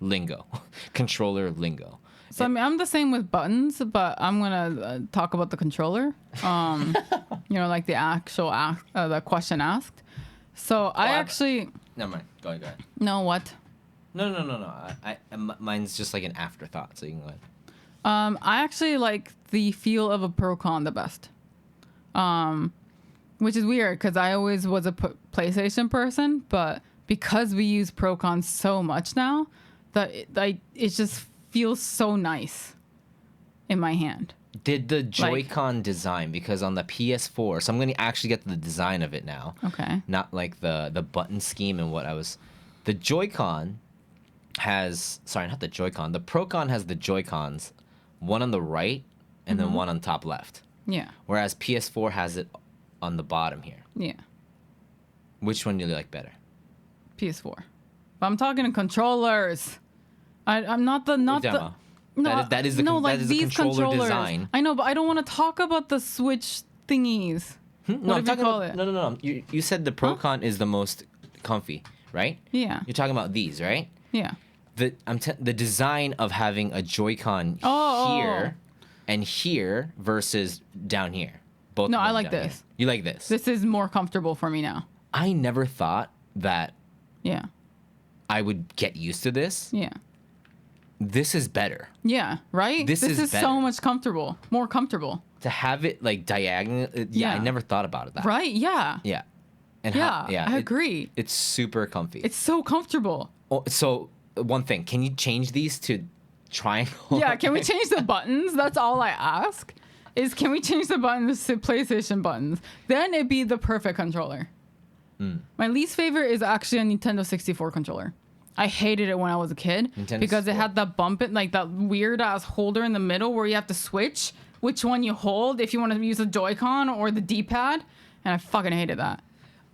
lingo, controller lingo. So I mean, I'm the same with buttons, but I'm gonna talk about the controller. Like the actual the question asked. So Never mind. Go ahead. No, what? No. Mine's just like an afterthought, so you can go ahead. I actually like the feel of a Procon the best. which is weird because I always was a PlayStation person, but because we use Pro-Con so much now, that it just feels so nice in my hand. Did the Joy-Con design, because on the PS4, so I'm going to actually get to the design of it now. Okay. Not like the button scheme and what I was... The Joy-Con has... Sorry, not the Joy-Con. The Pro-Con has the Joy-Cons, one on the right and then one on top left. Yeah. Whereas PS4 has it on the bottom here. Yeah. Which one do you like better? PS4. But I'm talking controllers. I'm not the... No, that is the controller design. I know, but I don't want to talk about the Switch thingies. No, I'm talking about... No. You said the Pro-Con is the most comfy, right? Yeah. You're talking about these, right? Yeah. The design of having a Joy-Con here and here versus down here. Both. No, I like this. Here. You like this? This is more comfortable for me now. I never thought that. Yeah. I would get used to this. Yeah. This is better. Yeah, right? This is better. So much more comfortable. To have it like diagonal, I never thought about it that. Right? Yeah. Yeah. And I agree. It's super comfy. It's so comfortable. Oh, so one thing, can you change these to triangle? Yeah, can we change the buttons? That's all I ask. Can we change the buttons to PlayStation buttons? Then it'd be the perfect controller. My least favorite is actually a Nintendo 64 controller. I hated it when I was a kid because it had that bump, like that weird ass holder in the middle where you have to switch which one you hold if you want to use a Joy-Con or the D-pad, and I fucking hated that.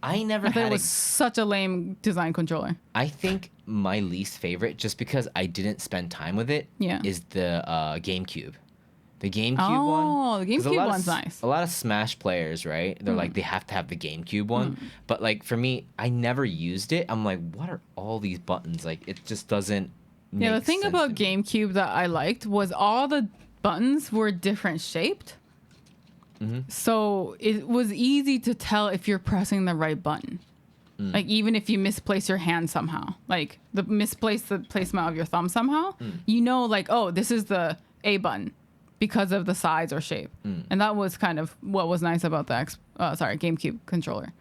I thought it was such a lame design controller. I think my least favorite, just because I didn't spend time with it, is the GameCube. The GameCube one. Oh, the GameCube one's nice. A lot of Smash players, right? They're like, they have to have the GameCube one. But like for me, I never used it. I'm like, what are all these buttons? Like, it just doesn't make sense. The thing about GameCube that I liked was all the buttons were different shaped. So it was easy to tell if you're pressing the right button. Like, even if you misplace your hand somehow, like the placement of your thumb somehow, you know, like, oh, this is the A button because of the size or shape. And that was kind of what was nice about the GameCube controller.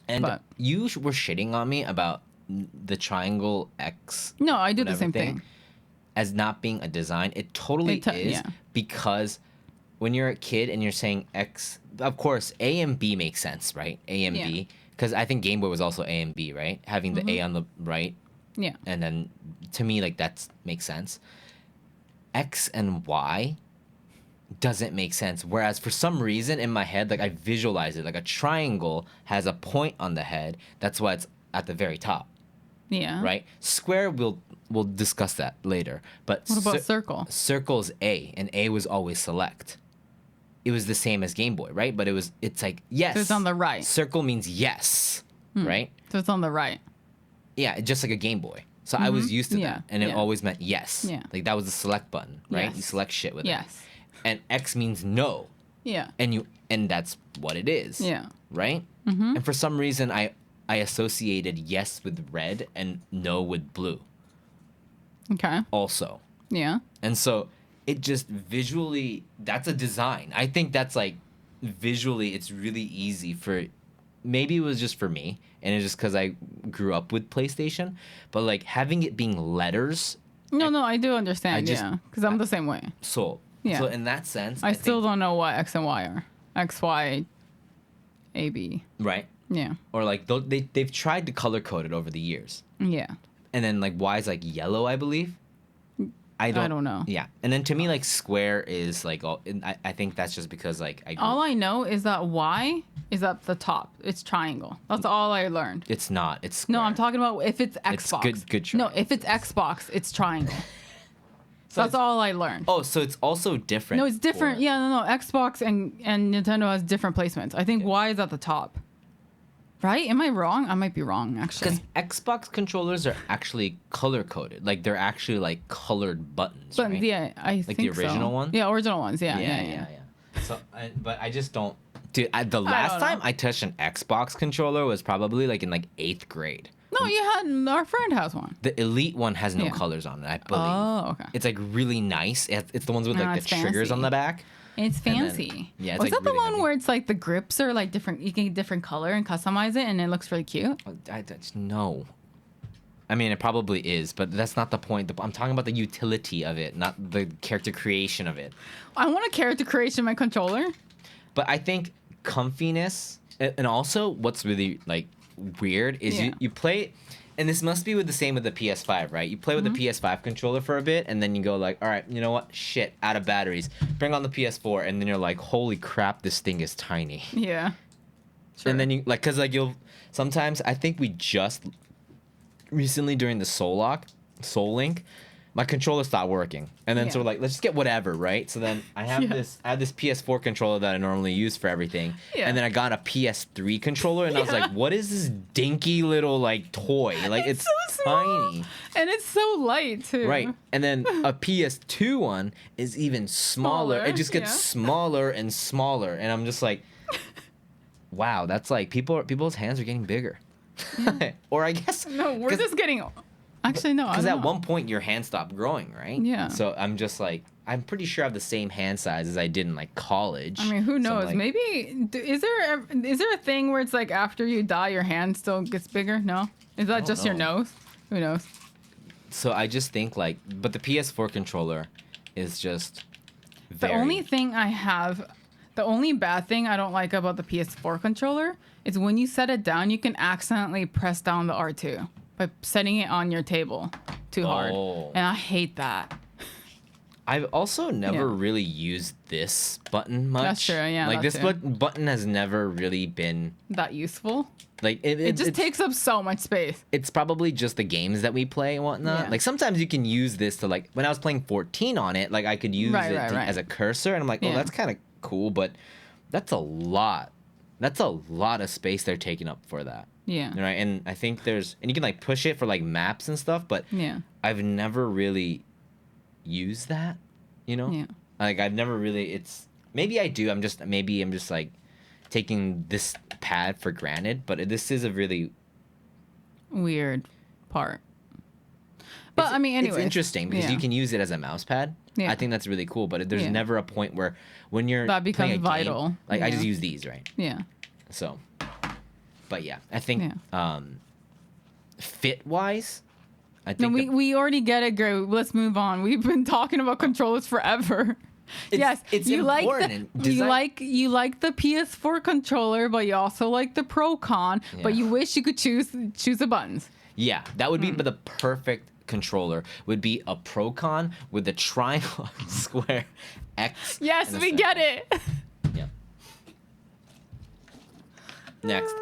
And you were shitting on me about the triangle X. No, I do the same thing. As not being a design. It totally is, because when you're a kid and you're saying X, of course, A and B makes sense, right? A and B. Because I think Game Boy was also A and B, right? Having the A on the right. Yeah. And then, to me, like, that makes sense. X and Y doesn't make sense. Whereas, for some reason, in my head, like, I visualize it. Like, a triangle has a point on the head. That's why it's at the very top. Yeah. Right? Square, we'll discuss that later. But what about circle? Circle's A, and A was always select. It was the same as Game Boy, right? But it's like, yes. So it's on the right. Circle means yes, right? So it's on the right. Yeah, just like a Game Boy. So I was used to that, and it always meant yes. Yeah. Like, that was the select button, right? Yes. You select shit with it. Yes. And X means no. Yeah. And that's what it is. Yeah. Right? And for some reason, I associated yes with red and no with blue. Okay. Also. Yeah. And so it just visually, that's a design. I think that's like, visually, it's really easy for, maybe it was just for me, and it's just because I grew up with PlayStation, but like having it being letters. No, I do understand, because I'm the same way. So in that sense, I still don't know what X and Y are. X, Y, A, B. Right. Yeah. Or like, they've tried to color code it over the years. Yeah. And then like Y is like yellow, I believe. I don't know. Yeah. And then to me, like, square is like, I think that's just because like all I know is that Y is at the top. It's triangle. That's all I learned. It's not. It's square. No, I'm talking about if it's Xbox. It's good try. No, if it's Xbox, it's triangle. So that's all I learned. Oh, so it's also different. No, it's different. Yeah, no. Xbox and Nintendo has different placements. I think Y is at the top. Right? Am I wrong? I might be wrong, actually. Because Xbox controllers are actually color-coded. Like, they're actually, like, colored buttons, right? Yeah, I think so. Like the original ones? Yeah, original ones. Yeah. So, but I just don't... Dude, the last time I touched an Xbox controller was probably, like, in, like, 8th grade. No, you had... Our friend has one. The Elite one has no colors on it, I believe. Oh, okay. It's, like, really nice. It's the ones with, like, the triggers on the back. It's fancy. Then, yeah, it's Was like that really the one heavy. where it's like the grips are like different? You can get different color and customize it, and it looks really cute. No. I mean, it probably is, but that's not the point. I'm talking about the utility of it, not the character creation of it. I want a character creation in my controller. But I think comfiness, and also what's really like weird is you play, and this must be with the same with the PS5, right? You play with the PS5 controller for a bit, and then you go like, all right, you know what? Shit, out of batteries. Bring on the PS4, and then you're like, holy crap, this thing is tiny. Yeah. Sure. And then you like, cause like you'll sometimes I think we just recently during the Soul Link, my controller stopped working, and then so we're like, let's just get whatever, right? So then I have this PS4 controller that I normally use for everything, and then I got a PS3 controller, and I was like, what is this dinky little like toy? Like it's so small. tiny, and it's so light too. right? And then a PS2 one is even smaller. It just gets smaller and smaller, and I'm just like, wow, that's like people's hands are getting bigger. Or I guess no, we're just getting. Actually, no. Because at one point your hand stopped growing, right? Yeah. So I'm just like, I'm pretty sure I have the same hand size as I did in like college. I mean, who knows? Like, maybe is there a thing where it's like after you die, your hand still gets bigger? No, is that just your nose? Who knows? So I just think like, but the PS4 controller is just. The only thing I have. The only bad thing I don't like about the PS4 controller is when you set it down, you can accidentally press down the R2 by setting it on your table too hard. And I hate that. I've also never really used this button much. That's true, yeah. Like this button has never really been that useful. Like it just takes up so much space. It's probably just the games that we play and whatnot. Like sometimes you can use this to like when I was playing 14 on it, like I could use as a cursor, and I'm like, oh, that's kind of cool, but that's a lot. That's a lot of space they're taking up for that. Yeah. Right. And I think and you can like push it for like maps and stuff, but I've never really used that, you know? Yeah. Like I've never really, maybe I do. I'm just like taking this pad for granted, but this is a really weird part. But I mean, anyway. It's interesting because you can use it as a mouse pad. Yeah. I think that's really cool, but there's never a point where when you're that becomes playing a vital. Game, like I just use these, right? Yeah. So, but yeah, I think fit wise, I think we already get it, Gray. Let's move on. We've been talking about controllers forever. It's you important. You like the PS4 controller, but you also like the Pro Con. Yeah. But you wish you could choose the buttons. Yeah, that would be the perfect controller. Would be a Pro Con with the triangle, square, X. Yes, we get it. Yeah. Next.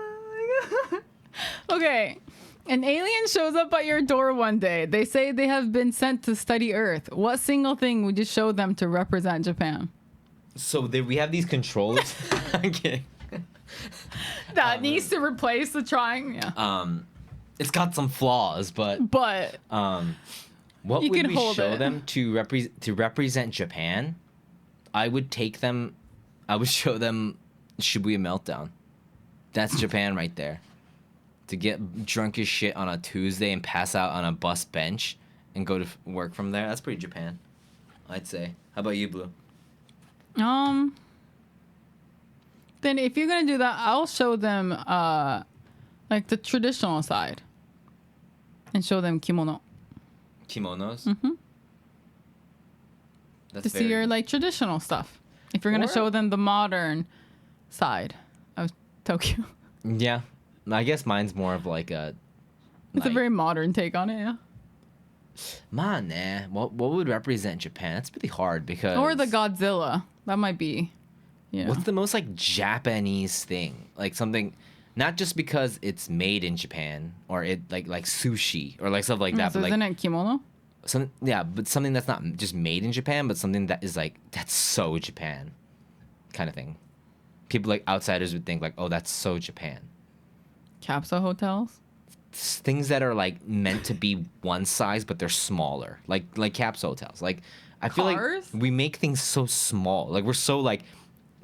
Okay. An alien shows up at your door one day. They say they have been sent to study Earth. What single thing would you show them to represent Japan? So we have these controllers. I'm kidding. That needs to replace the triangle. Yeah. It's got some flaws, but what would we show them to represent Japan? I would show them Shibuya Meltdown. That's Japan right there. To get drunk as shit on a Tuesday and pass out on a bus bench and go to work from there. That's pretty Japan, I'd say. How about you, Blue? Then if you're gonna do that, I'll show them like the traditional side. And show them kimono. Kimonos? Mm-hmm. To see your like traditional stuff. If you're gonna show them the modern side of Tokyo. Yeah. I guess mine's more of like a... It's a very modern take on it, yeah. Man, what would represent Japan? That's really hard because... Or the Godzilla. That might be, What's the most like Japanese thing? Like something... Not just because it's made in Japan or it like sushi or like stuff like that. So but isn't it kimono? But something that's not just made in Japan, but something that is like, that's so Japan kind of thing. People like outsiders would think like, oh, that's so Japan. Capsule hotels? Things that are like meant to be one size, but they're smaller. Like capsule hotels. Like I feel like we make things so small. Like we're so like,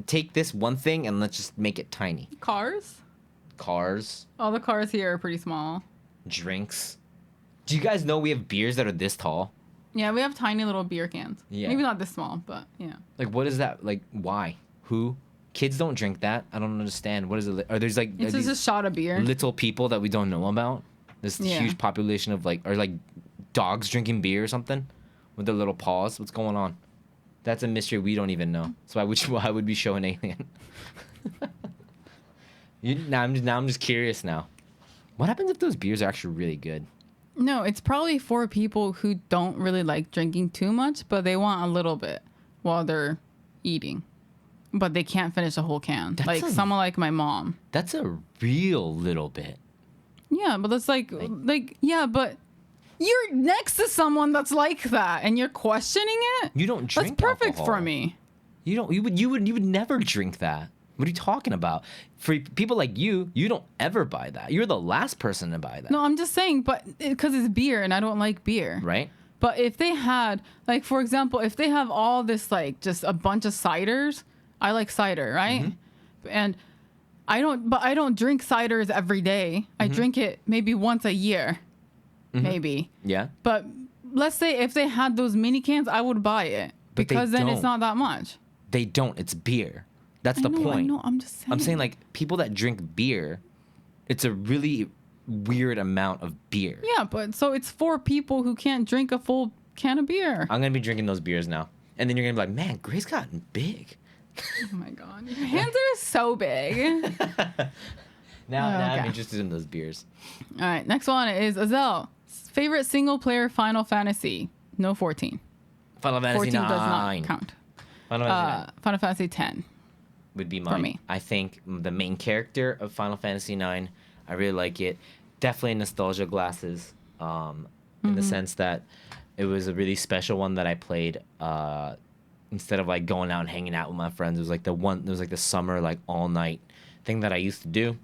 take this one thing and let's just make it tiny. Cars. All the cars here are pretty small. Drinks. Do you guys know we have beers that are this tall? Yeah, we have tiny little beer cans. Yeah. Maybe not this small, but yeah. Like, what is that? Like, why? Who? Kids don't drink that. I don't understand. What is it? Are there's like It's just a shot of beer. little people that we don't know about? This huge population of like, or like dogs drinking beer or something with their little paws. What's going on? That's a mystery we don't even know. So why would we show an alien? Now I'm just curious now. What happens if those beers are actually really good? No, it's probably for people who don't really like drinking too much, but they want a little bit while they're eating. But they can't finish a whole can. Someone like my mom. That's a real little bit. Yeah, but that's like yeah, but you're next to someone that's like that and you're questioning it? You don't drink That's perfect alcohol. for me. You would never drink that. What are you talking about? For people like you don't ever buy that. You're the last person to buy that. No, I'm just saying, but because it's beer and I don't like beer. Right? But if they had, like, for example, if they have all this, like, just a bunch of ciders, I like cider, right? Mm-hmm. And I don't drink ciders every day. I drink it maybe once a year. Maybe. Yeah. But let's say if they had those mini cans, I would buy it. But because then it's don't. not that much. They don't. It's beer. That's the point. I know. I'm just saying. I'm saying, like, people that drink beer, it's a really weird amount of beer. Yeah, but so it's for people who can't drink a full can of beer. I'm going to be drinking those beers now. And then you're going to be like, man, Gray's gotten big. Oh, my God. Your hands are so big. Now I'm interested in those beers. All right. Next one is Azelle. Favorite single-player Final Fantasy? No 14. Final Fantasy 9. 14 does not count. Final Fantasy 10. Would be mine. For me. I think the main character of Final Fantasy IX, I really like it. Definitely nostalgia glasses, in the sense that it was a really special one that I played. Instead of like going out and hanging out with my friends, it was like the summer like all night thing that I used to do.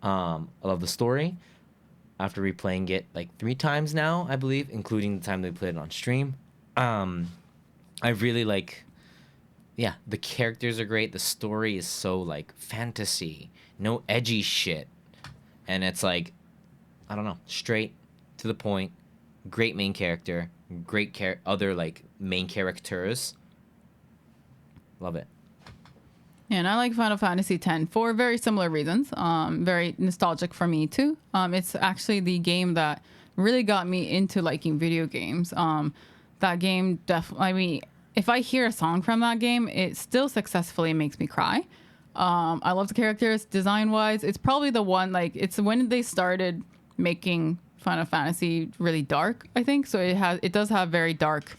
I love the story. After replaying it like 3 times now, I believe, including the time they played it on stream, I really like. Yeah, the characters are great. The story is so, like, fantasy. No edgy shit. And it's, like, I don't know, straight to the point. Great main character. Great other, like, main characters. Love it. And I like Final Fantasy X for very similar reasons. Very nostalgic for me, too. It's actually the game that really got me into liking video games. That game definitely, I mean, if I hear a song from that game, it still successfully makes me cry. I love the characters. Design-wise, it's probably the one, like, it's when they started making Final Fantasy really dark, I think. So it does have very dark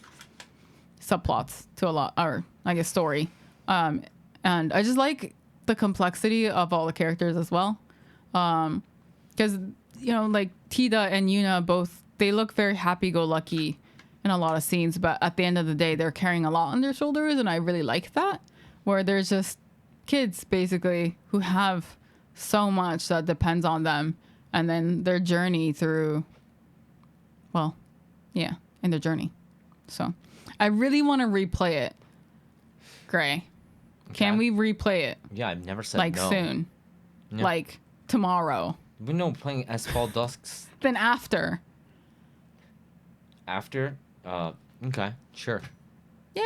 subplots to a lot, or I guess story. And I just like the complexity of all the characters as well. Because, you know, like, Tida and Yuna both, they look very happy-go-lucky in a lot of scenes, but at the end of the day, they're carrying a lot on their shoulders, and I really like that, where there's just kids, basically, who have so much that depends on them, and then their journey through, well, yeah, in their journey. So, I really want to replay it. Gray. Okay. Can we replay it? Yeah, I've never said like no. Soon. Yeah. Like tomorrow. We know playing Asphalt Dusks. Then after. After? Okay, sure. Yay!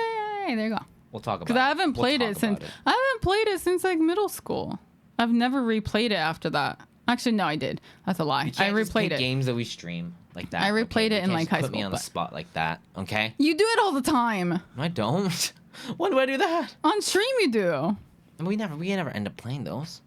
There you go. We'll talk about it. Because I haven't played it since like middle school. I've never replayed it after that. Actually, no, I did. That's a lie. I replayed it. Games that we stream like that. I replayed it in like high school. Put me on the spot like that, okay? You do it all the time. No, I don't. When do I do that? On stream, you do. And we never end up playing those.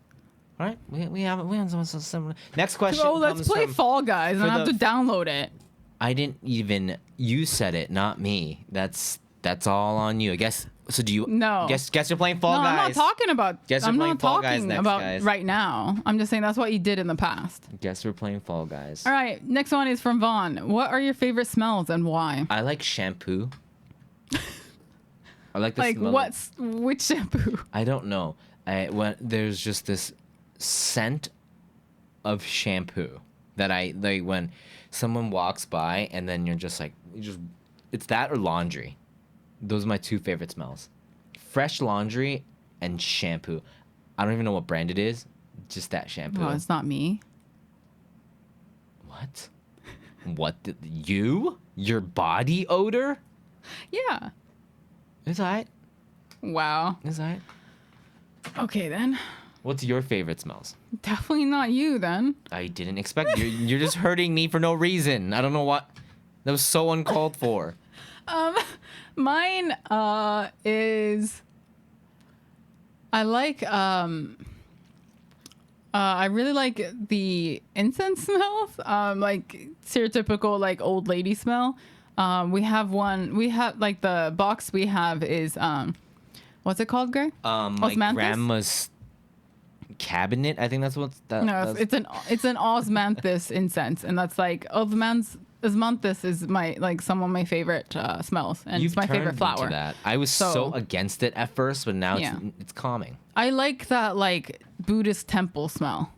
Right? We have some similar. Next question. Oh, let's play Fall Guys, and I have to download it. I didn't even. You said it, not me. That's all on you. I guess. So do you? No. Guess you're playing Fall Guys. I'm not talking about. Guess I'm we're playing not Fall talking Guys next, about guys. right now. I'm just saying that's what you did in the past. Guess we're playing Fall Guys. All right. Next one is from Vaughn. What are your favorite smells and why? I like shampoo. I like the smell. Which shampoo? I don't know. When there's just this scent of shampoo that I like when someone walks by and then you're just like it's that or laundry. Those are my 2 favorite smells. Fresh laundry and shampoo. I don't even know what brand it is. Just that shampoo. Oh, it's not me. What? What? Your body odor? Yeah. It's alright. Wow. It's alright. Okay, then. What's your favorite smells? Definitely not you, then. I didn't expect you're just hurting me for no reason. I don't know what. That was so uncalled for. Mine is I like I really like the incense smells. Like stereotypical like old lady smell. We have like the box we have is what's it called, Gray? My grandma's cabinet. I think that's what's that. No, it's an osmanthus incense, and that's like osmanthus is my like some of my favorite smells, and it's my favorite flower. That. I was so against it at first, but now it's calming. I like that like Buddhist temple smell.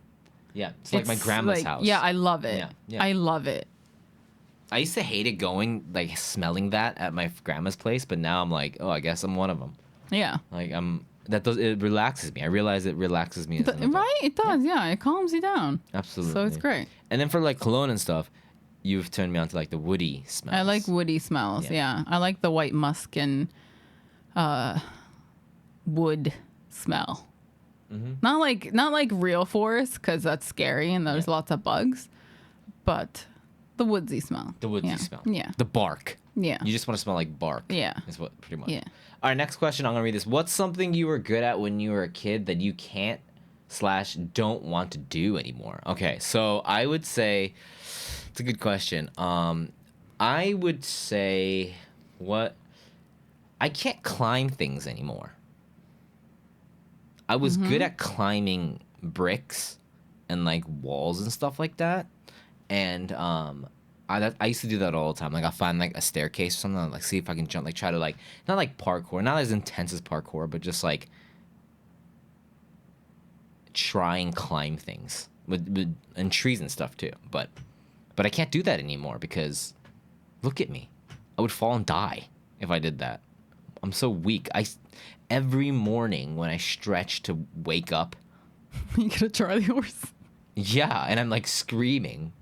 Yeah, it's like my grandma's house. Yeah, I love it. Yeah. I love it. I used to hate it going like smelling that at my grandma's place, but now I'm like, oh, I guess I'm one of them. Yeah. Like it relaxes me. I realize it relaxes me. Right? It does. Yeah, it calms you down. Absolutely. So it's great. And then for like cologne and stuff, you've turned me on to like the woody smells. I like woody smells. Yeah. I like the white musk and wood smell. Mm-hmm. Not like real forest because that's scary and there's lots of bugs, but the woodsy smell. The woodsy smell. Yeah. The bark. Yeah. You just want to smell like bark. Yeah. Is what pretty much. Yeah. All right, next question. I'm gonna read this. What's something you were good at when you were a kid that you can't / don't want to do anymore? Okay, so I would say it's a good question. I would say I can't climb things anymore. I was good at climbing bricks and like walls and stuff like that, and I used to do that all the time. Like I'll find like a staircase or something, and, like see if I can jump, like try to like not like parkour, not as intense as parkour, but just like try and climb things with and trees and stuff too. But I can't do that anymore because look at me, I would fall and die if I did that. I'm so weak. Every morning when I stretch to wake up, you get a Charlie horse. Yeah, and I'm like screaming.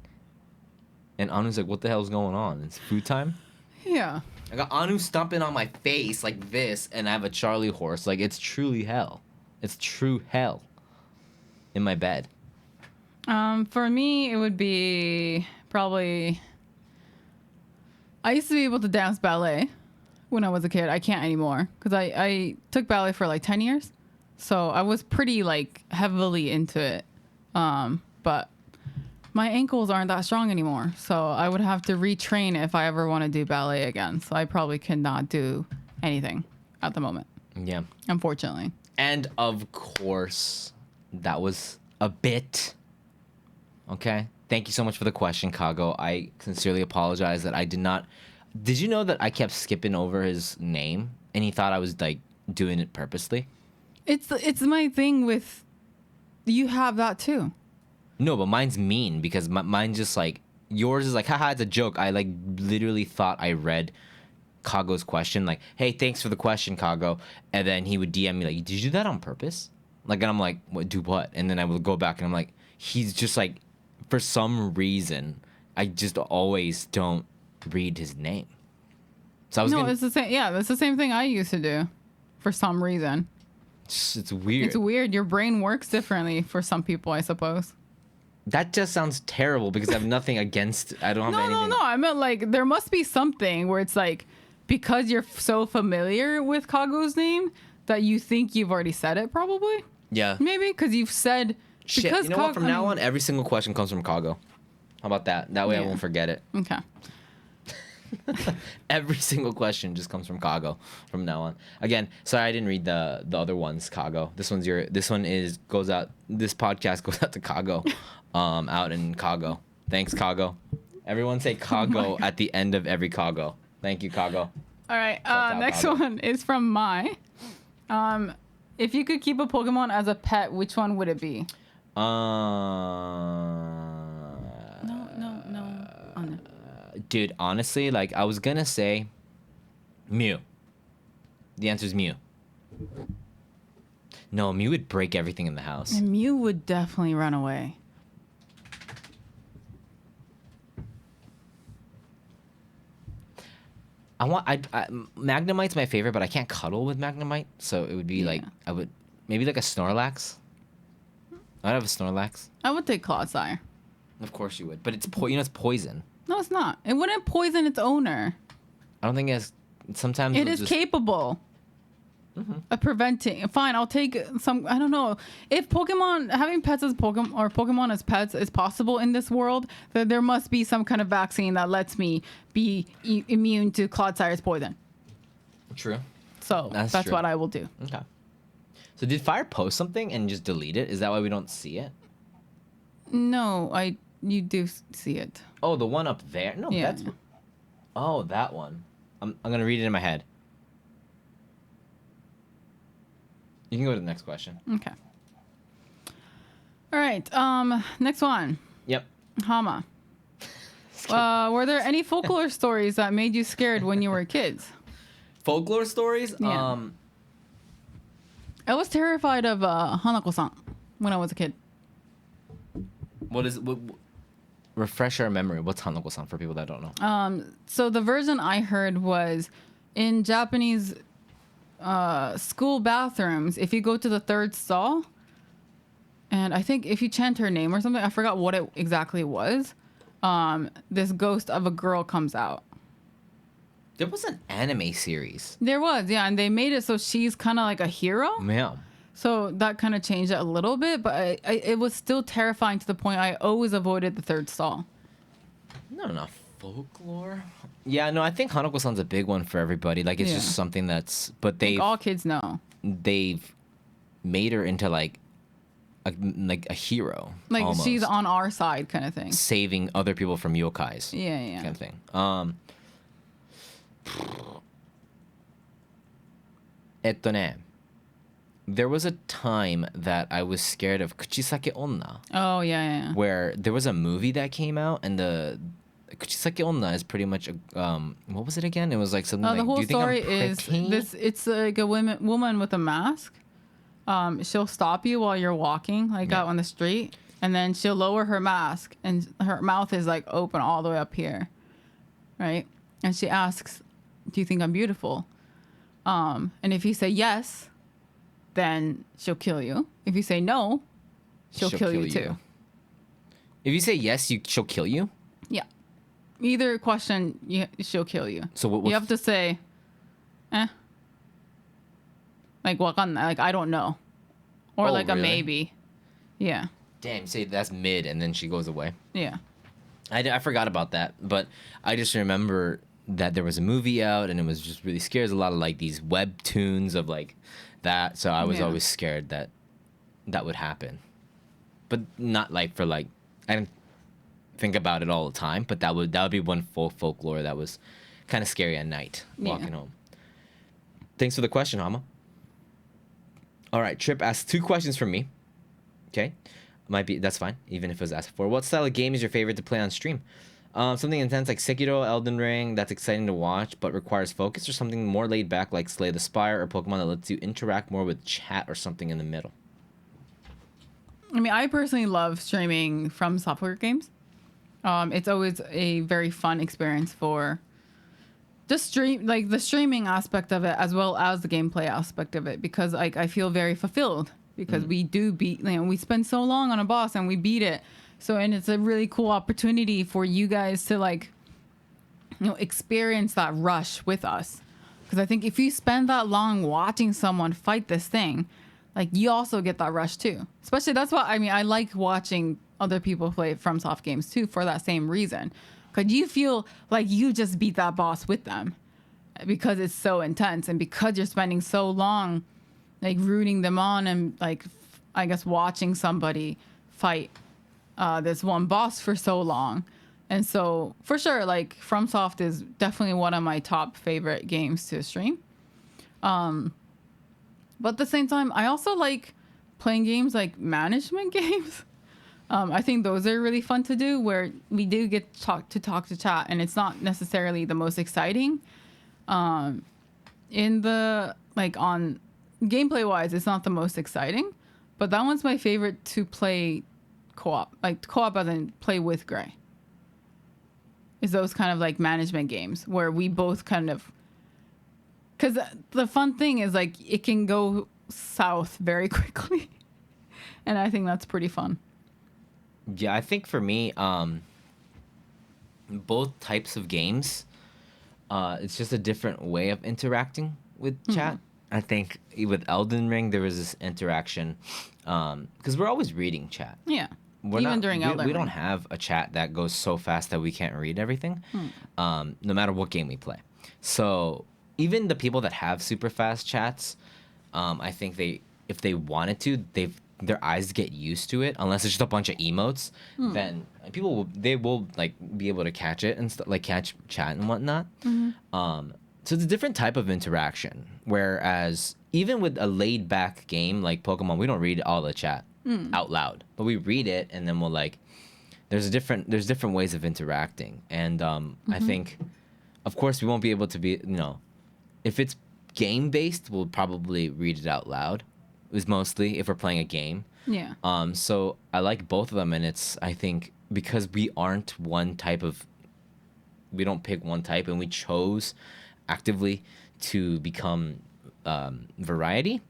And Anu's like, what the hell's going on? It's food time? Yeah. I got Anu stomping on my face like this, and I have a Charlie horse. Like, it's truly hell. It's true hell in my bed. For me, it would be probably... I used to be able to dance ballet when I was a kid. I can't anymore because I took ballet for like 10 years. So I was pretty like heavily into it. But my ankles aren't that strong anymore. So I would have to retrain if I ever want to do ballet again. So I probably cannot do anything at the moment. Yeah. Unfortunately. And of course, that was a bit. Okay. Thank you so much for the question, Kago. I sincerely apologize that I did not. Did you know that I kept skipping over his name and he thought I was like doing it purposely? It's my thing with. You have that too. No, but mine's mean because mine's just like yours is like, haha, it's a joke. I like literally thought I read Kago's question, like, hey, thanks for the question, Kago. And then he would DM me like, did you do that on purpose? Like, and I'm like, what? Do what? And then I would go back and I'm like, he's just like, for some reason, I just always don't read his name. So I was it's the same. Yeah, that's the same thing I used to do, for some reason. It's weird. It's weird. Your brain works differently for some people, I suppose. That just sounds terrible because I have nothing against. I don't have anything. No. I meant like there must be something where it's like because you're so familiar with Kago's name that you think you've already said it. Probably. Yeah. Maybe because you've said. Shit. Because you know what? From now on, every single question comes from Kago. How about that? That way I won't forget it. Okay. Every single question just comes from Kago from now on. Again, sorry I didn't read the other ones, Kago. This one goes out. This podcast goes out to Kago, out in Kago. Thanks, Kago. Everyone say Kago at the end of every Kago. Thank you, Kago. All right. Next one is from Mai. If you could keep a Pokemon as a pet, which one would it be? No. Dude, honestly, like I was gonna say Mew. The answer is Mew. No, Mew would break everything in the house. And Mew would definitely run away. Magnemite's my favorite, but I can't cuddle with Magnemite, so it would be like I would maybe like a Snorlax. I'd have a Snorlax. I would take Clodsire. Of course you would, but it's it's poison. No, it's not. It wouldn't poison its owner. I don't think it's. Sometimes it is capable of preventing. Fine, I'll take some. I don't know if having pets as Pokemon as pets is possible in this world. Then there must be some kind of vaccine that lets me be immune to Clodsire's poison. True. So that's what I will do. Okay. So did Fire post something and just delete it? Is that why we don't see it? No, you do see it. Oh, the one up there? No, that's... Oh, that one. I'm going to read it in my head. You can go to the next question. Okay. All right. Next one. Yep. Hama. Were there any folklore stories that made you scared when you were kids? Folklore stories? Yeah. I was terrified of Hanako-san when I was a kid. What refresh our memory. What's Hanako-san for people that don't know? So the version I heard was in Japanese school bathrooms. If you go to the third stall, and I think if you chant her name or something, I forgot what it exactly was. This ghost of a girl comes out. There was an anime series. There was, yeah, and they made it so she's kind of like a hero. Yeah. So that kind of changed it a little bit, but it was still terrifying to the point I always avoided the third stall. No, folklore. Yeah, no, I think Hanako-san's a big one for everybody. Like, it's just something that's... But they... all kids know. They've made her into, like a hero. Like, almost. She's on our side kind of thing. Saving other people from yokais. Yeah. Kind of thing. There was a time that I was scared of Kuchisake Onna. Oh, yeah. Where there was a movie that came out, and the Kuchisake Onna is pretty much what was it again? It was like something like... The whole story is this. It's like a woman with a mask. She'll stop you while you're walking, out on the street, and then she'll lower her mask, and her mouth is like open all the way up here, right? And she asks, "Do you think I'm beautiful?" And if you say yes, then she'll kill you. If you say no, she'll kill you too. If you say yes, she'll kill you? Yeah. Either question, she'll kill you. So you have to say, like, I don't know. Or really? A maybe. Yeah. Damn, say that's mid, and then she goes away. Yeah. I forgot about that, but I just remember that there was a movie out, and it was just really scary. There's a lot of, these webtoons of, that, so I was always scared that would happen. But not, I didn't think about it all the time, but that would be one folklore that was kind of scary at night, walking home. Thanks for the question, Hama. All right, Trip asked 2 questions from me. Okay, that's fine, even if it was asked for. What style of game is your favorite to play on stream? Something intense like Sekiro, Elden Ring, that's exciting to watch but requires focus, or something more laid back like Slay the Spire or Pokemon that lets you interact more with chat or something in the middle? I mean, I personally love streaming from software games. It's always a very fun experience for just the streaming aspect of it as well as the gameplay aspect of it, because I feel very fulfilled because we do beat, we spend so long on a boss and we beat it. So, and it's a really cool opportunity for you guys to experience that rush with us. Because I think if you spend that long watching someone fight this thing, you also get that rush too. Especially that's why, I like watching other people play FromSoft games too for that same reason. Because you feel like you just beat that boss with them because it's so intense and because you're spending so long rooting them on and I guess watching somebody fight this one boss for so long. And so for sure, FromSoft is definitely one of my top favorite games to stream. But at the same time, I also like playing games like management games. I think those are really fun to do where we do get to talk to chat, and it's not necessarily the most exciting. On gameplay wise, it's not the most exciting, but that one's my favorite to play co-op, co-op as in play with Gray. is those kind of like management games where we both kind of, because the fun thing is like it can go south very quickly, and I think that's pretty fun. Yeah, I think for me, both types of games, it's just a different way of interacting with chat. I think with Elden Ring, there was this interaction because we're always reading chat. Yeah. Even during Elden Ring. We don't have a chat that goes so fast that we can't read everything, no matter what game we play. So even the people that have super fast chats, I think if they wanted to, their eyes get used to it. Unless it's just a bunch of emotes, then people will like be able to catch it and like catch chat and whatnot. So it's a different type of interaction. Whereas even with a laid back game like Pokemon, we don't read all the chat out loud, but we read it and then we'll like. There's different ways of interacting, and I think, of course, we won't be able to be if it's game based, we'll probably read it out loud. Is mostly if we're playing a game. Yeah. So I like both of them, and it's I think because we aren't one type of. We don't pick one type, and we chose actively to become variety.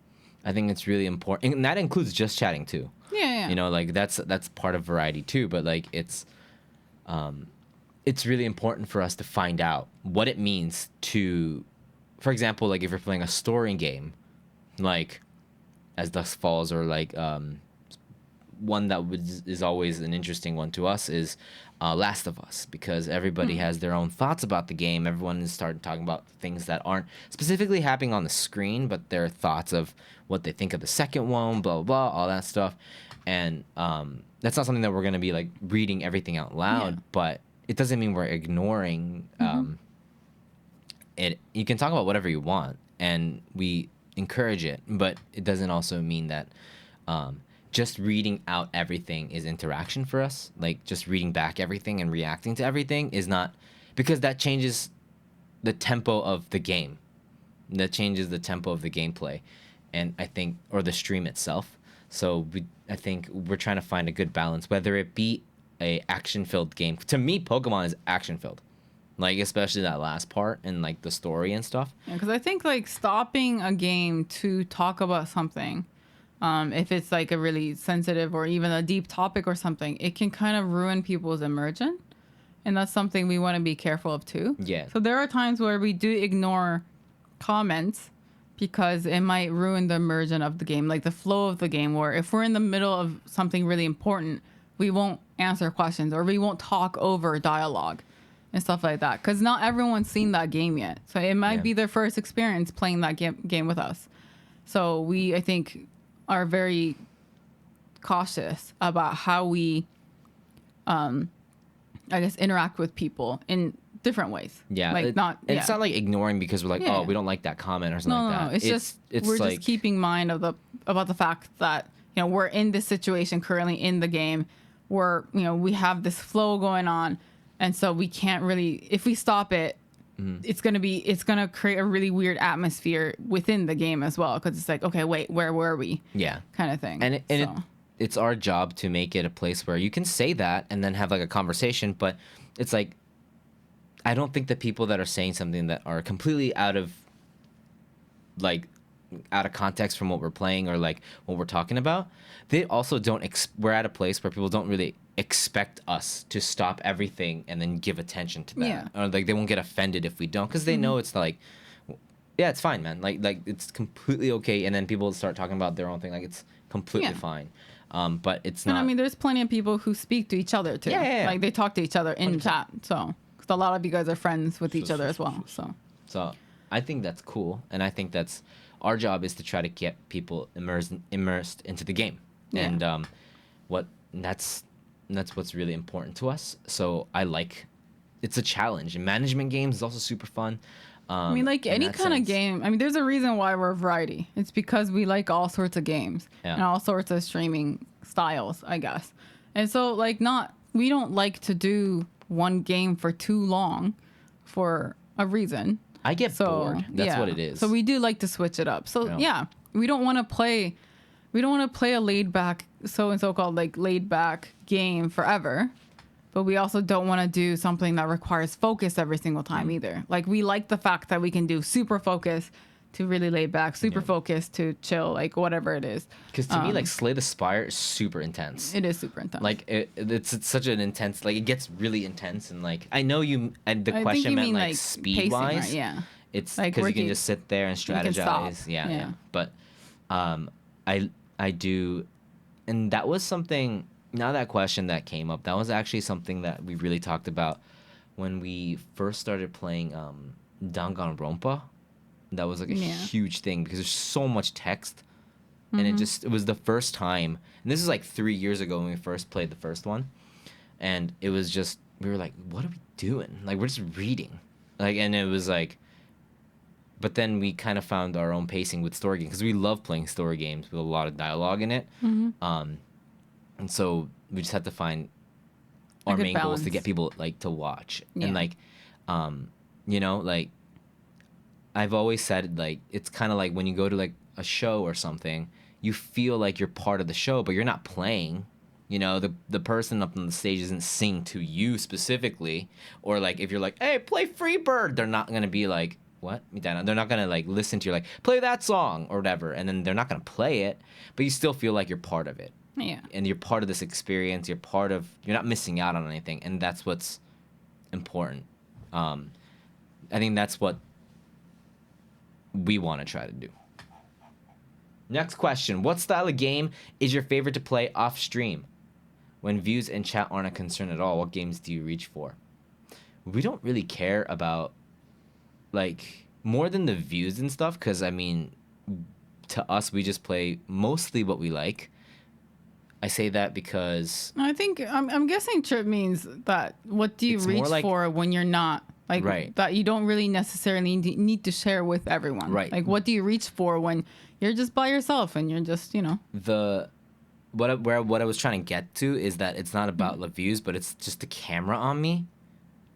I think it's really important, and that includes just chatting too. Yeah. Like that's part of variety too. But like it's really important for us to find out what it means to, for example, like if you're playing a story game, like As Dusk Falls, or like one that is always an interesting one to us is Last of Us, because everybody has their own thoughts about the game. Everyone is starting talking about things that aren't specifically happening on the screen, but their thoughts of what they think of the second one, blah, blah, blah, all that stuff. And that's not something that we're going to be like reading everything out loud, but it doesn't mean we're ignoring it. You can talk about whatever you want, and we encourage it, but it doesn't also mean that just reading out everything is interaction for us. Like just reading back everything and reacting to everything is not, because that changes the tempo of the game. That changes the tempo of the gameplay, and I think, or the stream itself. So I think we're trying to find a good balance, whether it be a action-filled game. To me, Pokemon is action-filled. Like, especially that last part and, like, the story and stuff. Yeah, because I think, like, stopping a game to talk about something, if it's, like, a really sensitive or even a deep topic or something, it can kind of ruin people's immersion. And that's something we want to be careful of, too. Yeah. So there are times where we do ignore comments because it might ruin the immersion of the game, like the flow of the game, where if we're in the middle of something really important, we won't answer questions or we won't talk over dialogue and stuff like that, because not everyone's seen that game yet, so it might be their first experience playing that game with us. So we, I think, are very cautious about how we I guess interact with people in different ways. Yeah, like it's not like ignoring because we're like, oh, we don't like that comment or something like that. No, it's just we're like, just keeping mind of about the fact that we're in this situation currently in the game, where we have this flow going on. And so we can't really, if we stop it, it's gonna create a really weird atmosphere within the game as well, because it's like, okay, wait, where were we? Yeah, kind of thing. And it's our job to make it a place where you can say that and then have like a conversation. But it's like, I don't think that people that are saying something that are completely out of context from what we're playing or like what we're talking about, they also don't. We're at a place where people don't really expect us to stop everything and then give attention to that, or like they won't get offended if we don't, because they know it's like, yeah, it's fine, man. Like it's completely okay, and then people start talking about their own thing, like it's completely fine. But it's not. And I mean, there's plenty of people who speak to each other too. Yeah. Like they talk to each other in 100%. Chat. So, because a lot of you guys are friends with each other as well. So I think that's cool, and I think that's our job, is to try to get people immersed into the game, and that's what's really important to us. So it's a challenge. And management games is also super fun. I mean, like any kind of game. I mean, there's a reason why we're variety. It's because we like all sorts of games and all sorts of streaming styles, I guess. And so, like, we don't like to do one game for too long for a reason. I get bored. That's what it is. So we do like to switch it up. So we don't want to play a laid back, so-called like laid back game forever. but we also don't want to do something that requires focus every single time either. Like, we like the fact that we can do super focus to really lay back, super focus to chill, like whatever it is. Because to me, like Slay the Spire is super intense. It is super intense. Like it's such an intense, like it gets really intense, and like I know you and the I question think you meant mean, like speed wise. Right? Yeah. It's Like, because you can working- just sit there and strategize. Yeah. But I do, and that was something. Now that question that came up, that was actually something that we really talked about when we first started playing Danganronpa. That was like a huge thing because there's so much text, and it was the first time. And this is like 3 years ago when we first played the first one, and it was just we were like, what are we doing? Like we're just reading, like, and it was like. But then we kind of found our own pacing with story games because we love playing story games with a lot of dialogue in it. And so we just had to find our main goals to get people like to watch. And like, you know, like I've always said, like, it's kind of like when you go to like a show or something, you feel like you're part of the show, but you're not playing. You know, the person up on the stage isn't singing to you specifically. Or like if you're like, hey, play Freebird, they're not going to be like, what? They're not going to like listen to you like, play that song or whatever. And then they're not going to play it, but you still feel like you're part of it. Yeah. And you're part of this experience. You're not missing out on anything. And that's what's important. I think that's what we want to try to do. Next question. What style of game is your favorite to play off stream? When views and chat aren't a concern at all, what games do you reach for? We don't really care about, like, more than the views and stuff, because, I mean, to us, we just play mostly what we like. I say that because... I think, I'm guessing Trip means that what do you reach for when you're not, like, right. that you don't really necessarily need to share with everyone. Right. Like, what do you reach for when you're just by yourself and you're just, you know... What I was trying to get to is that it's not about the views, but it's just the camera on me.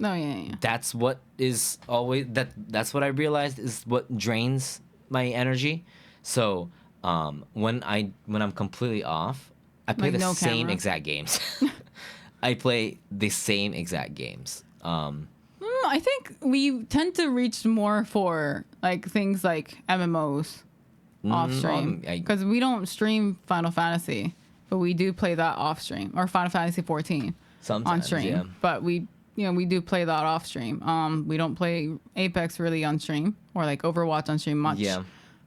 Oh, yeah. That's what is always... That's what I realized is what drains my energy. So, when I'm completely off... I play the same exact games. I play the same exact games. I think we tend to reach more for like things like MMOs off stream because we don't stream Final Fantasy, but we do play that off stream, or Final Fantasy 14 on stream. Yeah. But we do play that off stream. We don't play Apex really on stream or like Overwatch on stream much. Yeah.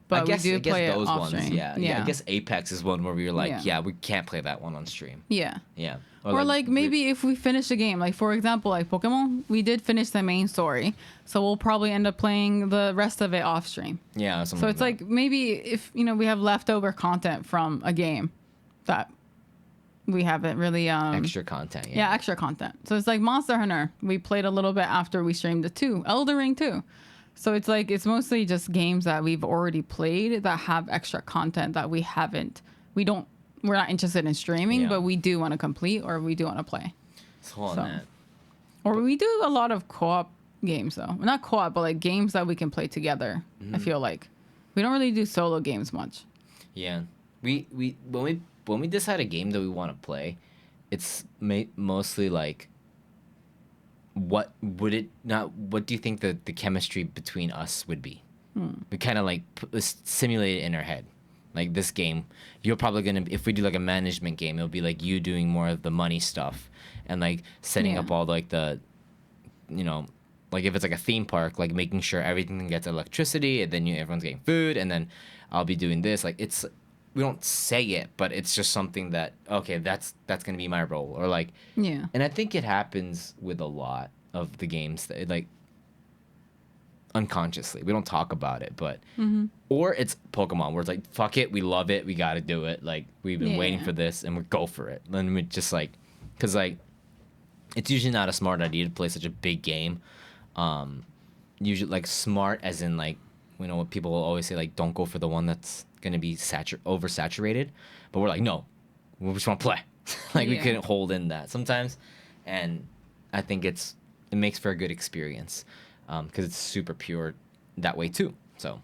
But I guess play those off ones, stream. Yeah. I guess Apex is one where we were like, we can't play that one on stream. Yeah. Yeah. Or like maybe if we finish a game, like for example, like Pokemon, we did finish the main story, so we'll probably end up playing the rest of it off stream. Yeah. So it's like maybe if we have leftover content from a game that we haven't really extra content. Yeah, extra content. So it's like Monster Hunter. We played a little bit after we streamed the 2, Elden Ring 2. So it's like it's mostly just games that we've already played that have extra content that we're not interested in streaming, but we do want to complete or we do want to play. Or we do a lot of co-op games though. Not co-op, but like games that we can play together. I feel like we don't really do solo games much. Yeah, we when we decide a game that we want to play, it's mostly like. What do you think the chemistry between us would be? We kind of like simulate it in our head. Like this game, you're probably going to, if we do like a management game, it'll be like you doing more of the money stuff and like setting up all like the, like if it's like a theme park, like making sure everything gets electricity and then everyone's getting food, and then I'll be doing this. Like we don't say it, but it's just something that, okay, that's going to be my role, or like, and I think it happens with a lot of the games that like unconsciously, we don't talk about it, but, or it's Pokemon where it's like, fuck it, we love it, we got to do it. Like we've been waiting for this and we go for it. And we just like, cause like, it's usually not a smart idea to play such a big game. Usually like smart as in like, what people will always say, like, don't go for the one that's going to be oversaturated. But we're like, no, we just want to play. Like, we couldn't hold in that sometimes. And I think it makes for a good experience because it's super pure that way, too. So,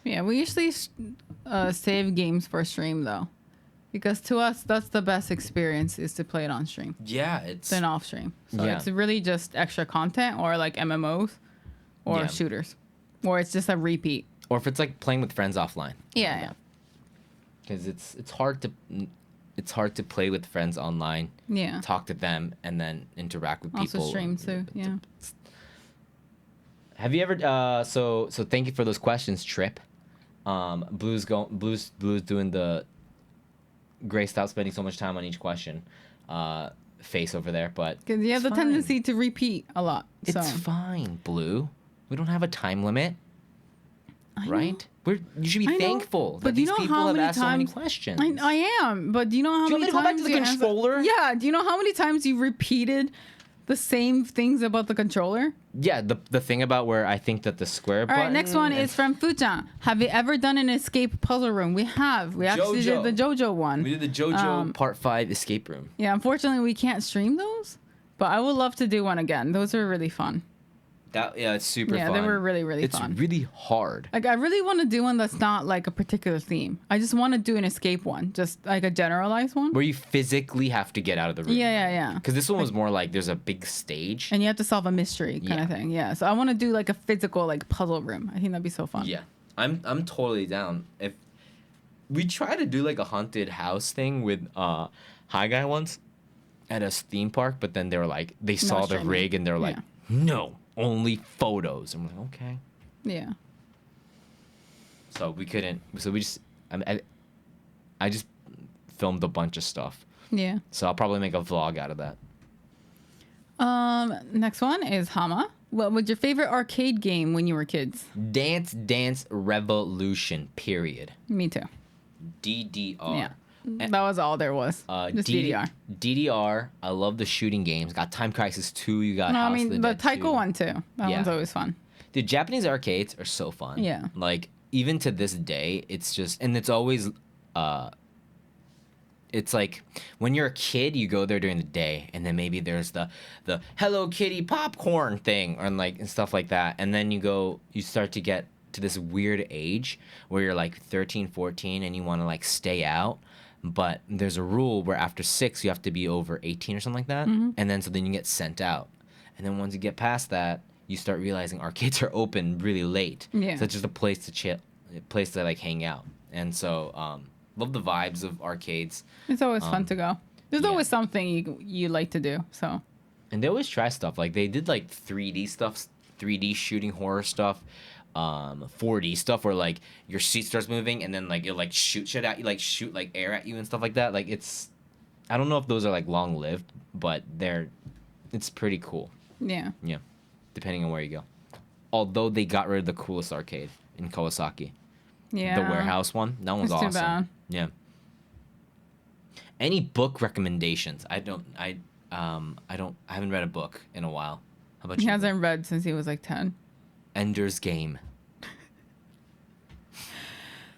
yeah, we usually save games for stream, though. Because to us, that's the best experience is to play it on stream Yeah, it's than off stream. So Yeah. it's really just extra content or like MMOs or Yeah. shooters. Or it's just a repeat. or if it's like playing with friends offline. Yeah. Because it's hard to play with friends online, Yeah. talk to them, and then interact with people. Also stream too. Yeah. Have you ever? So thank you for those questions, Trip. Blue's doing the Gray, stop spending so much time on each question. Face over there, but Because you have the it's tendency fine. to repeat a lot. So. It's fine, Blue. We don't have a time limit, I know. right? You should be I know, thankful but that do you these know people how have many asked so many times- questions. I am, but do you know how Do you many want me to go back to times the you answer- controller? Yeah, do you know how many times you repeated the same things about the controller? Yeah, the thing about where I think that the square All button. right, next one and- is from Fuchan. Have you ever done an escape puzzle room? We have. We actually did the JoJo one. We did the JoJo Part 5 escape room. Yeah, unfortunately, we can't stream those, but I would love to do one again. Those are really fun. It's super Yeah, fun. they were really, really it's fun. really hard. Like, I really want to do one that's not like a particular theme. I just want to do an escape one, just like a generalized one. Where you physically have to get out of the room. Yeah. Because this one was more like there's a big stage. And you have to solve a mystery kind of Yeah. thing. Yeah. So I want to do like a physical like puzzle room. I think that'd be so fun. Yeah, I'm totally down. If we try to do like a haunted house thing with Hi Guy once at a theme park, but then they were like they saw the streaming. rig and they were like, Yeah. no, only photos. I'm like, okay. Yeah. So we couldn't. So we just I just filmed a bunch of stuff. Yeah. So I'll probably make a vlog out of that. Next one is Hama. What was your favorite arcade game when you were kids? Dance Dance Revolution. Period. Me too. DDR. Yeah. That was all there was. Just DDR. DDR. I love the shooting games. Got Time Crisis 2. You got No, I House of mean the the Dead Taiko 2. one too. That Yeah. one's always fun. Dude, Japanese arcades are so fun. Yeah. Like even to this day, it's just and it's always it's like when you're a kid, you go there during the day, and then maybe there's the Hello Kitty popcorn thing, or like and stuff like that, and then you start to get to this weird age where you're like 13, 14, and you want to like stay out, but there's a rule where after 6 you have to be over 18 or something like that, and then so then you get sent out, and then once you get past that, you start realizing arcades are open really late. Yeah. So it's just a place to chill, a place to like hang out, and so love the vibes of arcades. It's always fun to go. There's yeah. always something you like to do. So And they always try stuff. Like they did like 3D stuff, 3D shooting horror stuff, 4D stuff where like your seat starts moving and then like it'll like shoot shit at you, like shoot like air at you and stuff like that. Like I don't know if those are like long lived, but it's pretty cool. yeah. Yeah, depending on where you go. Although they got rid of the coolest arcade in Kawasaki, Yeah. the warehouse one. That one's That's too awesome. bad. Yeah. Any book recommendations? I haven't read a book in a while. How about He you? hasn't read since he was like 10. Ender's Game.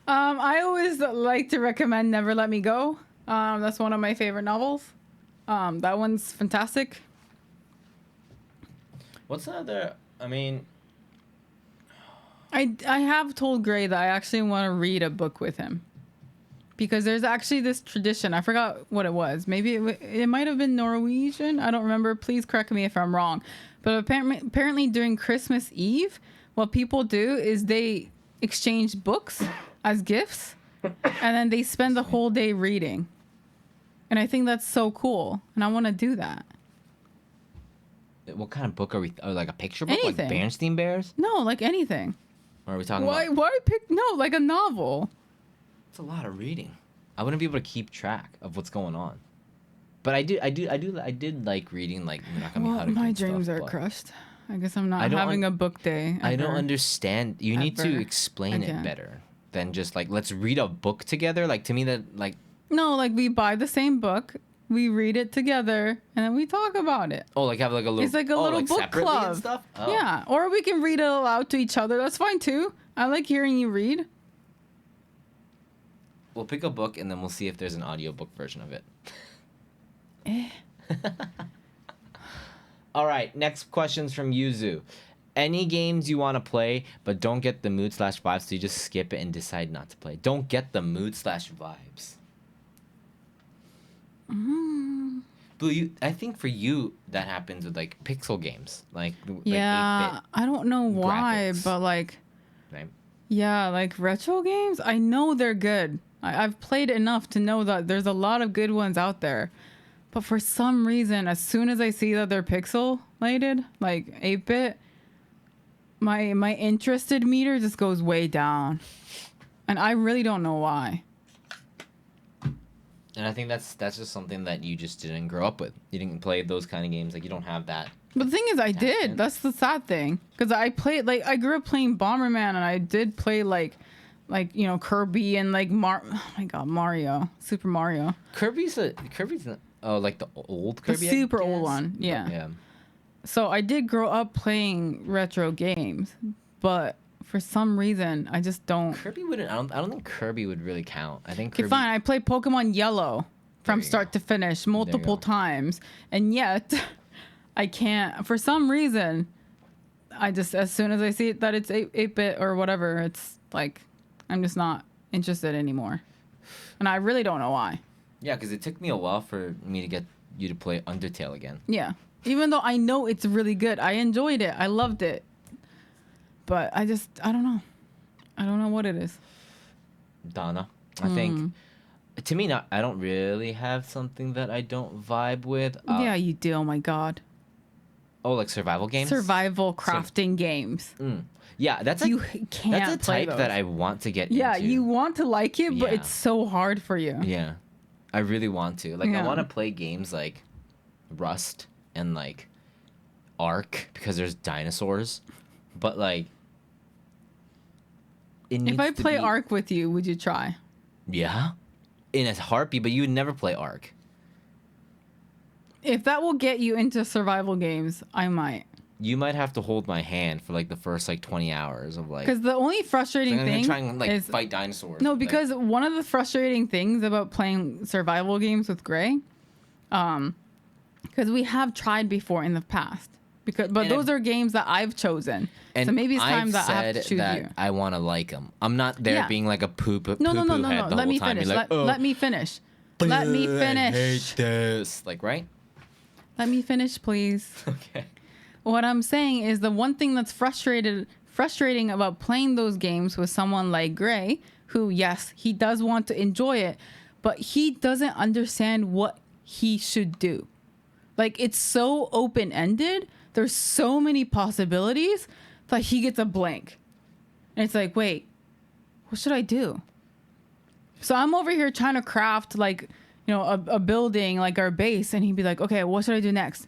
I always like to recommend Never Let Me Go. That's one of my favorite novels. That one's fantastic. What's the other? I mean, I have told Gray that I actually want to read a book with him. Because there's actually this tradition. I forgot what it was. Maybe it might have been Norwegian. I don't remember. Please correct me if I'm wrong. But apparently during Christmas Eve, what people do is they exchange books as gifts. And then they spend the whole day reading. And I think that's so cool. And I want to do that. what kind of book are we? Like a picture book, Anything. like Berenstain Bears? No, like anything. Or are we talking Why pick? No, like a novel. It's a lot of reading. I wouldn't be able to keep track of what's going on. But I did like reading like Murakami Well, Haruki my and dreams stuff, are but crushed. I guess I'm I not don't having a book day. I don't ever. understand. You need to Ever explain it again. better than just like let's read a book together. Like to me that like No, like we buy the same book, we read it together, and then we talk about it. like have like a little It's like a little like book separately and club. stuff. Oh. Yeah, or we can read it aloud to each other. That's fine too. I like hearing you read. We'll pick a book and then we'll see if there's an audiobook version of it. All right, next question's from Yuzu. Any games you want to play but don't get the mood/vibes, so you just skip it and decide not to play. Don't get the mood/vibes. I think for you that happens with like pixel games, like yeah, like 8-bit I don't know why, graphics. but like, Right? yeah, like retro games, I know they're good. I've played enough to know that there's a lot of good ones out there. But for some reason, as soon as I see that they're pixelated, like 8-bit, my interested meter just goes way down. And I really don't know why. And I think that's just something that you just didn't grow up with. You didn't play those kind of games. Like you don't have that. But the thing is, I did. That's the sad thing. Because I played, like, I grew up playing Bomberman, and I did play, like you know, Kirby and, like, oh my God, Mario. Super Mario. Kirby's like the old Kirby, the super old one, yeah. Yeah. So I did grow up playing retro games, but for some reason, I just don't. Kirby wouldn't. I don't think Kirby would really count. I think Okay, Kirby. fine. I played Pokemon Yellow from start to finish multiple times, and yet I can't. For some reason, I just, as soon as I see it, that it's 8-bit or whatever, it's like I'm just not interested anymore, and I really don't know why. Yeah, because it took me a while for me to get you to play Undertale again. Yeah, even though I know it's really good, I enjoyed it, I loved it, but I don't know. I don't know what it is. Donna, I think, to me, I don't really have something that I don't vibe with. Yeah, you do. Oh my God. Oh, like survival games? Survival crafting games. Yeah, that's you can't that's a play type those. that I want to get Yeah, into. you want to like it, but Yeah. it's so hard for you. Yeah, I really want to. Like, I Yeah. want to play games like Rust and like Ark because there's dinosaurs, but like. If I play Ark with you, would you try? Yeah, in a heartbeat, but you would never play Ark. If that will get you into survival games, I might. You might have to hold my hand for like the first like 20 hours of like. Because the only frustrating I'm thing gonna try and like is fight dinosaurs. no, like- because one of the frustrating things about playing survival games with Gray, because we have tried before in the past. But those are games that I've chosen. And So maybe it's time I've that I have to said choose that you. I want to like them. I'm not there Yeah. being like a No. head the Let whole me time. finish. Be like, Let me finish. Let me I finish. hate this. Like, right? Let me finish, please. Okay. What I'm saying is the one thing that's frustrating about playing those games with someone like Gray, who, yes, he does want to enjoy it, but he doesn't understand what he should do. Like, it's so open-ended. There's so many possibilities that he gets a blank. And it's like, wait, what should I do? So I'm over here trying to craft, like, you know, a building, like our base, and he'd be like, okay, what should I do next?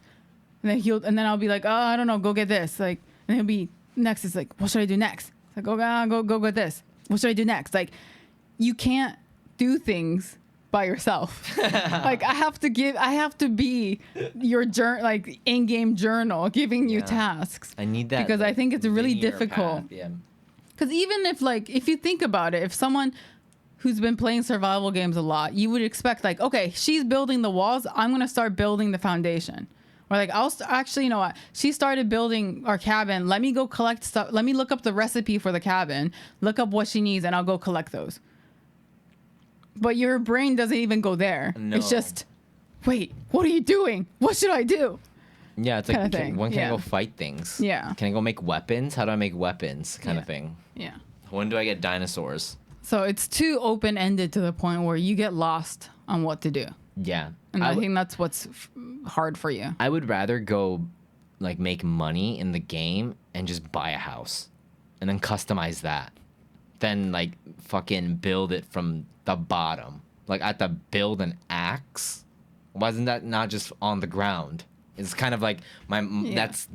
And then I'll be like, oh, I don't know, go get this. Like, and he'll be next. It's like, what should I do next? It's like, oh, go get this. What should I do next? Like, you can't do things by yourself. Like, I have to be your like in-game journal, giving you tasks. I need that because I think it's really linear difficult. path, yeah. Because even if you think about it, if someone who's been playing survival games a lot, you would expect like, okay, she's building the walls, I'm gonna start building the foundation. Or like, actually, you know what? She started building our cabin. Let me go collect stuff. Let me look up the recipe for the cabin, look up what she needs, and I'll go collect those. But your brain doesn't even go there. No. It's just, wait, what are you doing? What should I do? Yeah, it's like, Kinda thing. when can Yeah. I go fight things? Yeah. Can I go make weapons? How do I make weapons? Kind Yeah. of thing. Yeah. When do I get dinosaurs? So it's too open-ended to the point where you get lost on what to do. Yeah. And I think that's what's hard for you. I would rather go like make money in the game and just buy a house and then customize that than like fucking build it from the bottom. Like I have to build an axe. Why isn't that not just on the ground? It's kind of like that's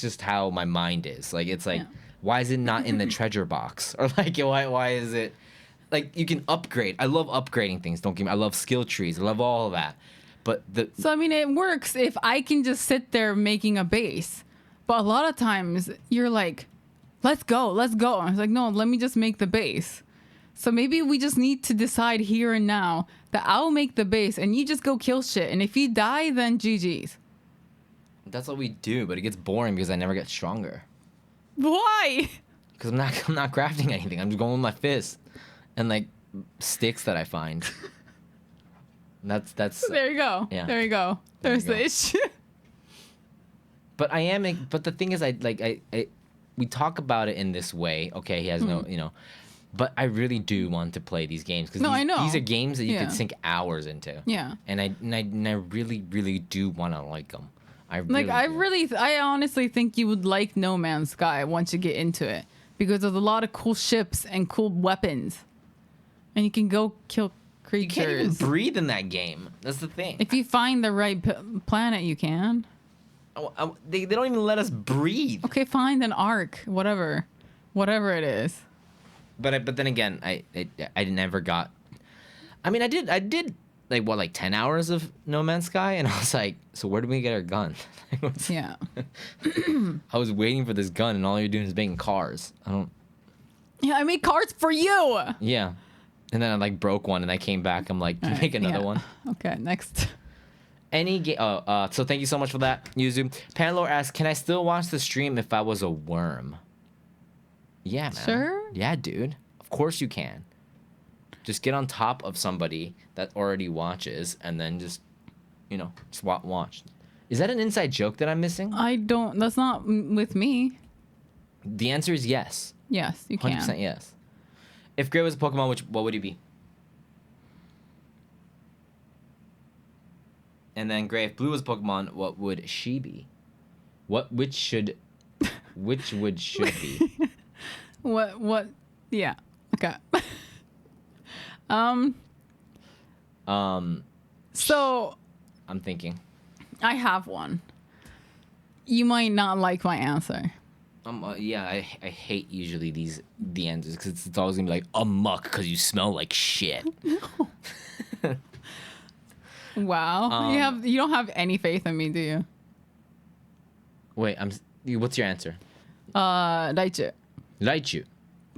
just how my mind is. Like it's like why is it not in the treasure box? Or like why is it like you can upgrade. I love upgrading things. Don't get me. I love skill trees. I love all of that. But So I mean, it works if I can just sit there making a base. But a lot of times you're like, let's go. And I was like, no, let me just make the base. So maybe we just need to decide here and now that I'll make the base and you just go kill shit. And if you die, then GG's. that's what we do. But it gets boring because I never get stronger. Why? Because I'm not crafting anything. I'm just going with my fist and like sticks that I find. That's There you go. Yeah. There you go. There's the issue. But I am. But the thing is, we talk about it in this way. Okay, he has no, But I really do want to play these games because I know. these are games that you could sink hours into. Yeah. And I really, really do want to like them. I honestly think you would like No Man's Sky once you get into it because there's a lot of cool ships and cool weapons, and you can go kill creatures. You can't even breathe in that game. That's the thing. If you find the right planet, you can. They don't even let us breathe. Okay, find an arc, whatever it is. But then again, I never got. I mean, I did like 10 hours of No Man's Sky, and I was like, so where do we get our gun? Yeah. I was waiting for this gun, and all you're doing is making cars. Yeah, I made cars for you. Yeah, and then I broke one, and I came back. I'm like, can you make another one? Okay, next. Any game. So thank you so much for that, Yuzu. Panlore asks, can I still watch the stream if I was a worm? Yeah, man. Sure. Yeah, dude. Of course you can. Just get on top of somebody that already watches, and then just watch. Is that an inside joke that I'm missing? That's not with me. The answer is yes. Yes, you can. 100% yes. If Gray was a Pokemon, what would he be? And then Gray, if Blue was a Pokemon, what would she be? Which would should be? What? Yeah. Okay. So. I'm thinking. I have one. You might not like my answer. Yeah, I hate usually the answers because it's always gonna be like muck because you smell like shit. Wow. You don't have any faith in me, do you? Wait, what's your answer? Raichu. Raichu.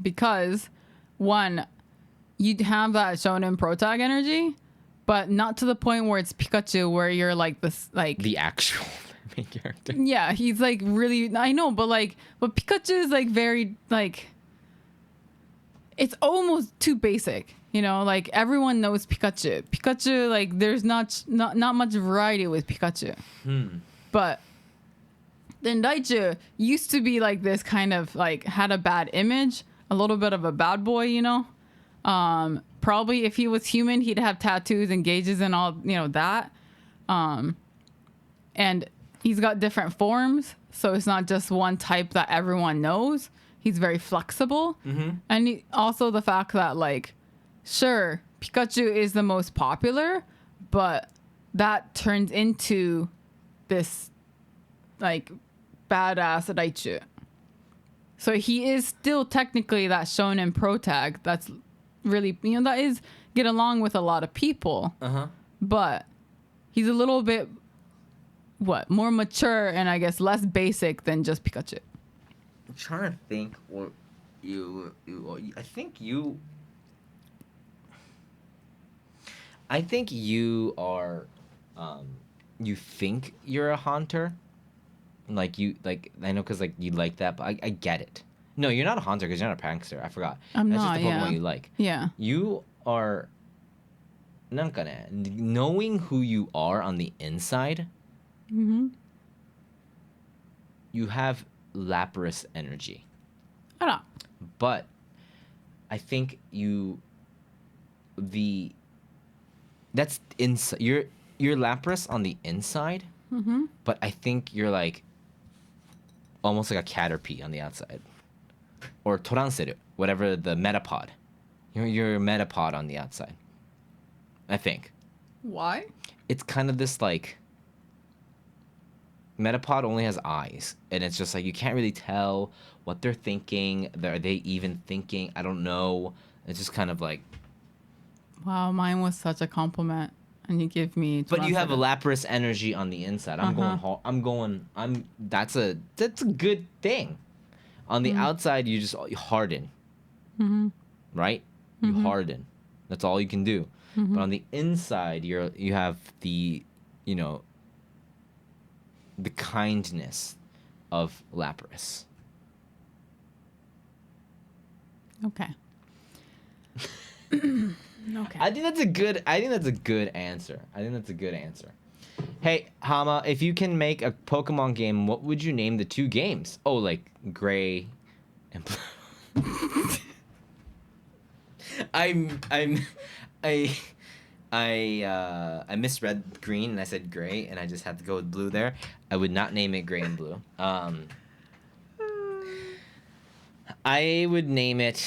Because one, you'd have that shonen protag energy, but not to the point where it's Pikachu where you're like this the actual main character. Yeah, he's like really I know, but Pikachu is like very it's almost too basic. Everyone knows Pikachu. Pikachu, there's not much variety with Pikachu. But then Raichu used to be like this kind of had a bad image, a little bit of a bad boy, Probably if he was human, he'd have tattoos and gauges and all, that. And he's got different forms, so it's not just one type that everyone knows. He's very flexible. Mm-hmm. And also the fact that sure, Pikachu is the most popular, but that turns into this badass Raichu. So he is still technically that shonen protag that's really that is get along with a lot of people. Uh-huh. But he's a little bit more mature and I guess less basic than just Pikachu. I'm trying to think what I think you are you think you're a hunter. I know because you like that, but I get it. No, you're not a hunter because you're not a prankster. I forgot. That's just the Pokemon you like. Yeah. You are knowing who you are on the inside. Mm-hmm. You have Lapras energy. I know. But I think that's inside. You're Lapras on the inside. Mm-hmm. But I think you're almost like a Caterpie on the outside. Or Toranseru, whatever the Metapod. You're a Metapod on the outside. I think. Why? It's kind of this Metapod only has eyes. And it's just you can't really tell what they're thinking. Are they even thinking? I don't know. It's just kind of Wow, mine was such a compliment. And you give me. But you have a Lapras energy on the inside. That's a good thing. On the outside, you harden. Mm-hmm. Right? You harden. That's all you can do. Mm-hmm. But on the inside, you have the, the kindness of Lapras. Okay. Okay. I think that's a good answer. Hey, Hama, if you can make a Pokemon game, what would you name the two games? Oh, like Gray and Blue. I misread green and I said gray and I just had to go with blue there. I would not name it Gray and Blue. I would name it.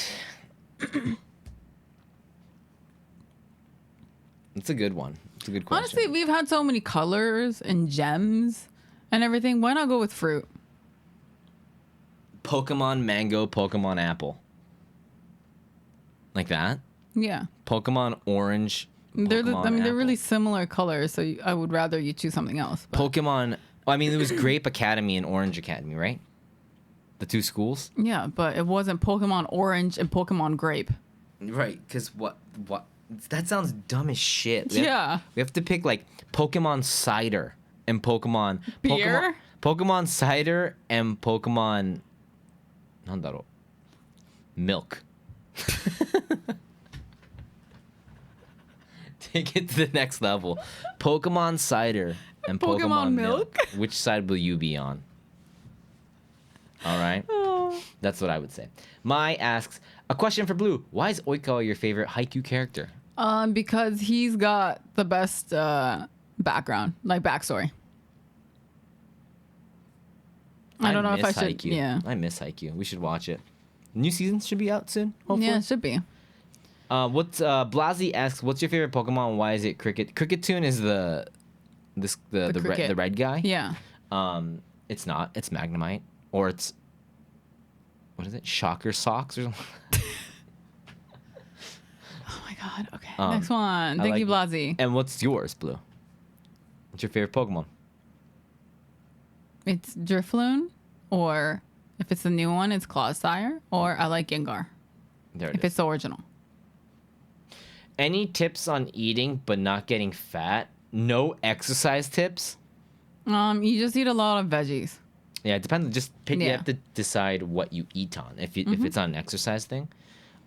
It's a good one. It's a good question. Honestly, we've had so many colors and gems and everything. Why not go with fruit? Pokemon Mango, Pokemon Apple. Like that? Yeah. Pokemon Orange. They're really similar colors, so I would rather you choose something else. But. Pokemon. Well, I mean, it was Grape Academy and Orange Academy, right? The two schools. Yeah, but it wasn't Pokemon Orange and Pokemon Grape. Right, because what? That sounds dumb as shit. We have to pick like Pokemon Cider and Pokemon Beer. Pokemon Cider and Pokemon. Milk. Take it to the next level. Pokemon Cider and Pokemon Milk. Which side will you be on? All right. Oh. That's what I would say. Mai asks, a question for Blue. Why is Oikawa your favorite Haikyuu character? Because he's got the best background, like backstory. I don't know if I should. Haikyuu. Yeah. I miss Haikyuu. We should watch it. New season should be out soon, hopefully. Yeah, it should be. Blasi asks, what's your favorite Pokemon? Why is it Cricket? Cricketune is the red guy. Yeah. It's not. It's Magnemite. Or it's, what is it? Shocker Socks or something? Oh my god. Okay. Next one. Thank you, Blasi. And what's yours, Blue? What's your favorite Pokemon? It's Drifloon, or if it's the new one, it's Clodsire, or I like Gengar. If it's the original. Any tips on eating but not getting fat? No exercise tips? You just eat a lot of veggies. Yeah, it depends. You have to decide what you eat on. If it's on an exercise thing.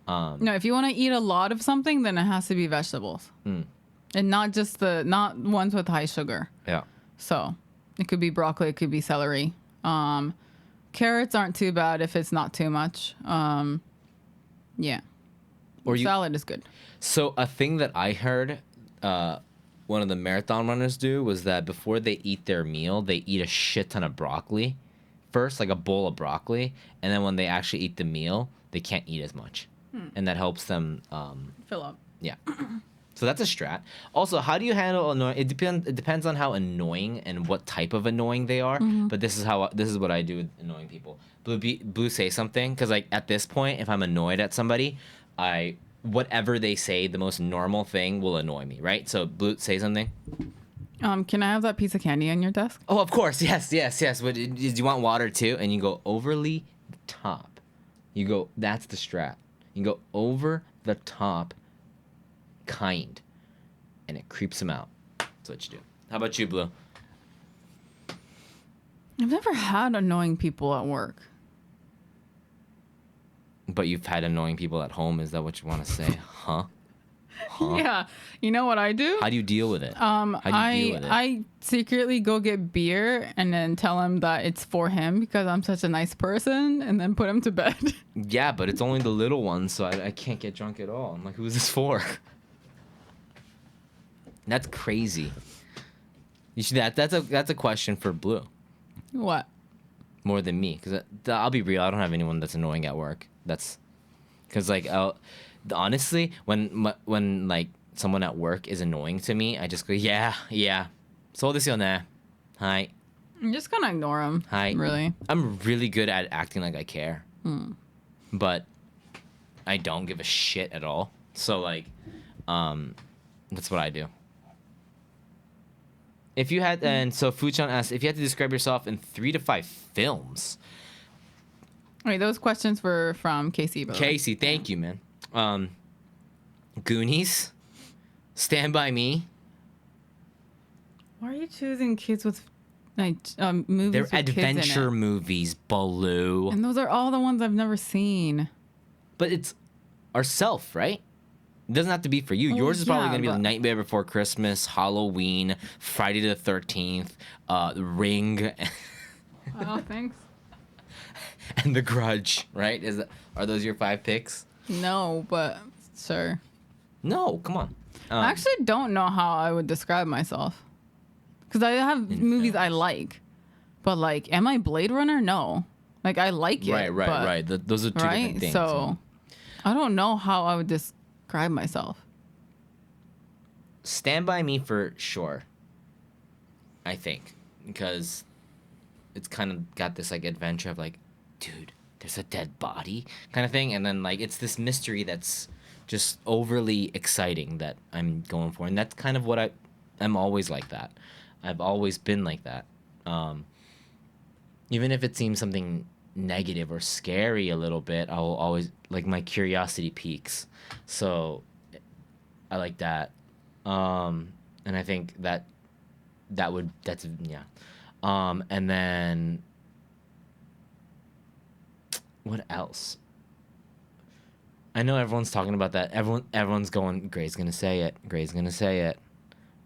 No, if you want to eat a lot of something, then it has to be vegetables, and not ones with high sugar. Yeah. So it could be broccoli, it could be celery. Carrots aren't too bad if it's not too much. Yeah. Or salad is good. So a thing that I heard one of the marathon runners do was that before they eat their meal, they eat a shit ton of broccoli first, like a bowl of broccoli, and then when they actually eat the meal, they can't eat as much. And that helps them fill up. Yeah. So that's a strat. Also, how do you handle annoying? It depends on how annoying and what type of annoying they are. But this is what I do with annoying people. Blue say something, because like at this point, if I'm annoyed at somebody, whatever they say, the most normal thing will annoy me, right? So Blue, say something. Can I have that piece of candy on your desk? Oh, of course. Yes. What, do you want water too? And you go overly top. You go, that's the strat. You go over the top kind. And it creeps them out. That's what you do. How about you, Blue? I've never had annoying people at work. But you've had annoying people at home. Is that what you want to say? Huh? Yeah. You know what I do? How do you deal with it? I secretly go get beer and then tell him that it's for him because I'm such a nice person, and then put him to bed. Yeah, but it's only the little ones, so I can't get drunk at all. I'm like, who's this for? That's crazy. You should. That's a question for Blue. What? More than me, because I'll be real. I don't have anyone that's annoying at work. That's because like honestly, when like someone at work is annoying to me, I just go yeah. So desu yo ne. Hi. I'm just gonna ignore him. Hi. Really. I'm really good at acting like I care, but I don't give a shit at all. So like, that's what I do. If you had, and so Fuchan asked, if you had to describe yourself in 3 to 5 films. Wait, those questions were from Casey, bro. Casey, thank you, man. Goonies, Stand By Me. Why are you choosing kids with like movies? They're with adventure kids in it? movies, Baloo. And those are all the ones I've never seen. But it's ourself, right? It doesn't have to be for you. Well, Yours is probably yeah, going to be but- like Nightmare Before Christmas, Halloween, Friday the 13th, Ring, Oh, thanks. and The Grudge, right? Are those your 5 picks? No, but sure. No, come on. I actually don't know how I would describe myself. Because I have In movies I films. like. But, like, am I Blade Runner? No. Like, I like it. Right. Those are two different things. So, I don't know how I would describe myself. Stand By Me for sure. I think. Because it's kind of got this, like, adventure of, like, dude, there's a dead body kind of thing. And then, like, it's this mystery that's just overly exciting that I'm going for. And that's kind of what I'm always like that. I've always been like that. Even if it seems something negative or scary a little bit, I will always, like, my curiosity peaks. So I like that. And I think that's yeah. And then what else? I know everyone's talking about that. Everyone's going, Gray's gonna say it. Gray's gonna say it.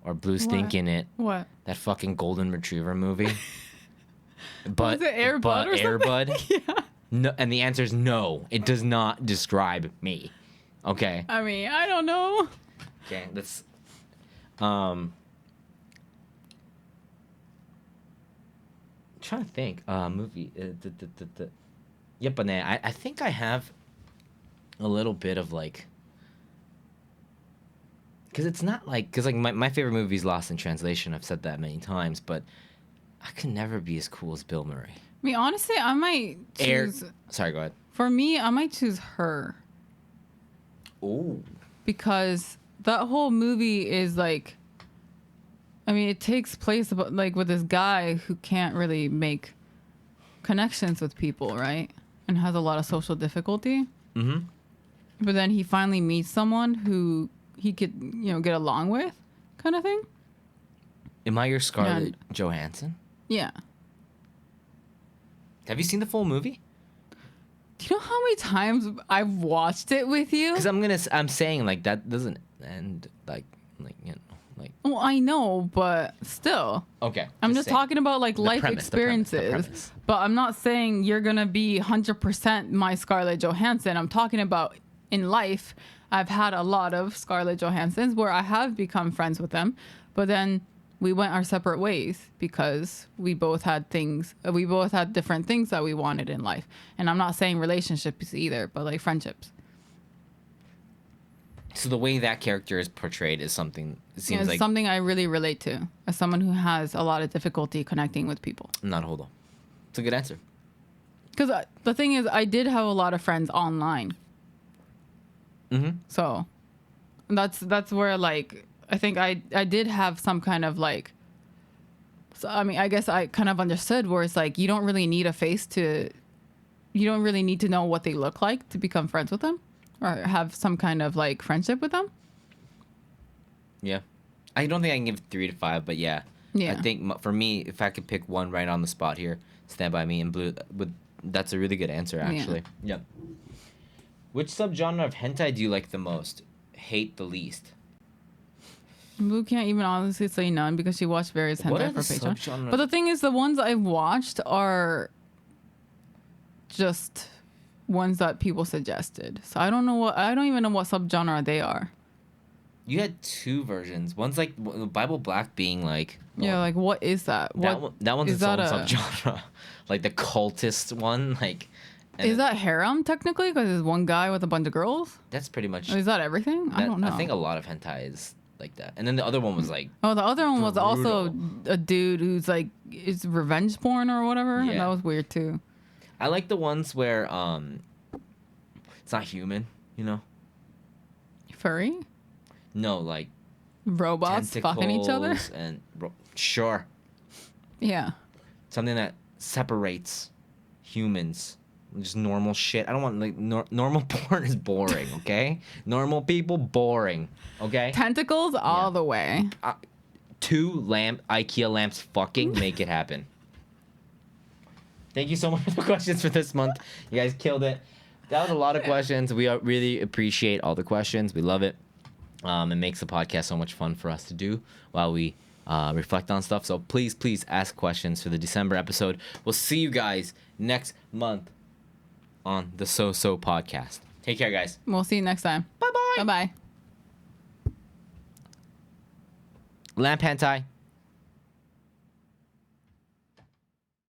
Or Blue's What? thinking it. What? That fucking golden retriever movie. Was it Air Bud or Air something? Bud? Yeah. No, and the answer is no. It does not describe me. Okay. I mean, I don't know. Okay. Let's. Trying to think. Movie. Yep, but I think I have a little bit of like. Because it's not like. Because like my favorite movie is Lost in Translation. I've said that many times, but I could never be as cool as Bill Murray. I mean, honestly, I might choose. Sorry, go ahead. For me, I might choose her. Ooh. Because that whole movie is like. I mean, it takes place about, like, with this guy who can't really make connections with people, right? And has a lot of social difficulty. Mm-hmm. But then he finally meets someone who he could, get along with, kind of thing. Am I your Scarlett Johansson? Yeah. Have you seen the full movie? Do you know how many times I've watched it with you? Because I'm saying like that doesn't end like. Well, I know, but still. Okay. I'm just talking about like life premise, the premise. experiences. But I'm not saying you're going to be 100% my Scarlett Johansson. I'm talking about in life, I've had a lot of Scarlett Johanssons where I have become friends with them. But then we went our separate ways because we both had different things that we wanted in life. And I'm not saying relationships either, but like friendships. So the way that character is portrayed is something. It seems It's like something I really relate to as someone who has a lot of difficulty connecting with people. not hold on. It's a good answer. Because the thing is, I did have a lot of friends online. Mm-hmm. So that's where, like, I think I did have some kind of, like... So, I mean, I guess I kind of understood where it's like, you don't really need a face to... You don't really need to know what they look like to become friends with them. Or have some kind of, like, friendship with them. Yeah. I don't think I can give 3 to 5, but yeah. Yeah. I think for me, if I could pick one right on the spot here, Stand By Me and Blue, that's a really good answer, actually. Yeah. Which subgenre of hentai do you like the most? Hate the least? Blue can't even honestly say none because she watched various What hentai are for the Patreon. subgenres? But the thing is, the ones I've watched are just ones that people suggested. So I don't even know what subgenre they are. You had 2 versions. One's like Bible Black being like... Yeah, like what is that? That one's is its own that subgenre. Like the cultist one, like... Is that harem technically? Because there's one guy with a bunch of girls? That's pretty much... Is that everything? I don't know. I think a lot of hentai is like that. And then the other one was like... Oh, the other one was also brutal. a dude who's like, it's revenge porn or whatever. Yeah. That was weird too. I like the ones where it's not human, you know? Furry? No, like Robots fucking each other? tentacles and sure. Yeah. Something that separates humans. Just normal shit. I don't want like normal porn is boring, okay? Normal people boring, okay? Tentacles all the way. 2 IKEA lamps fucking make it happen. Thank you so much for the questions for this month. You guys killed it. That was a lot of questions. We really appreciate all the questions. We love it. It makes the podcast so much fun for us to do while we reflect on stuff. So please ask questions for the December episode. We'll see you guys next month on the So podcast. Take care, guys. We'll see you next time. Bye-bye. Bye-bye. Lamp hentai.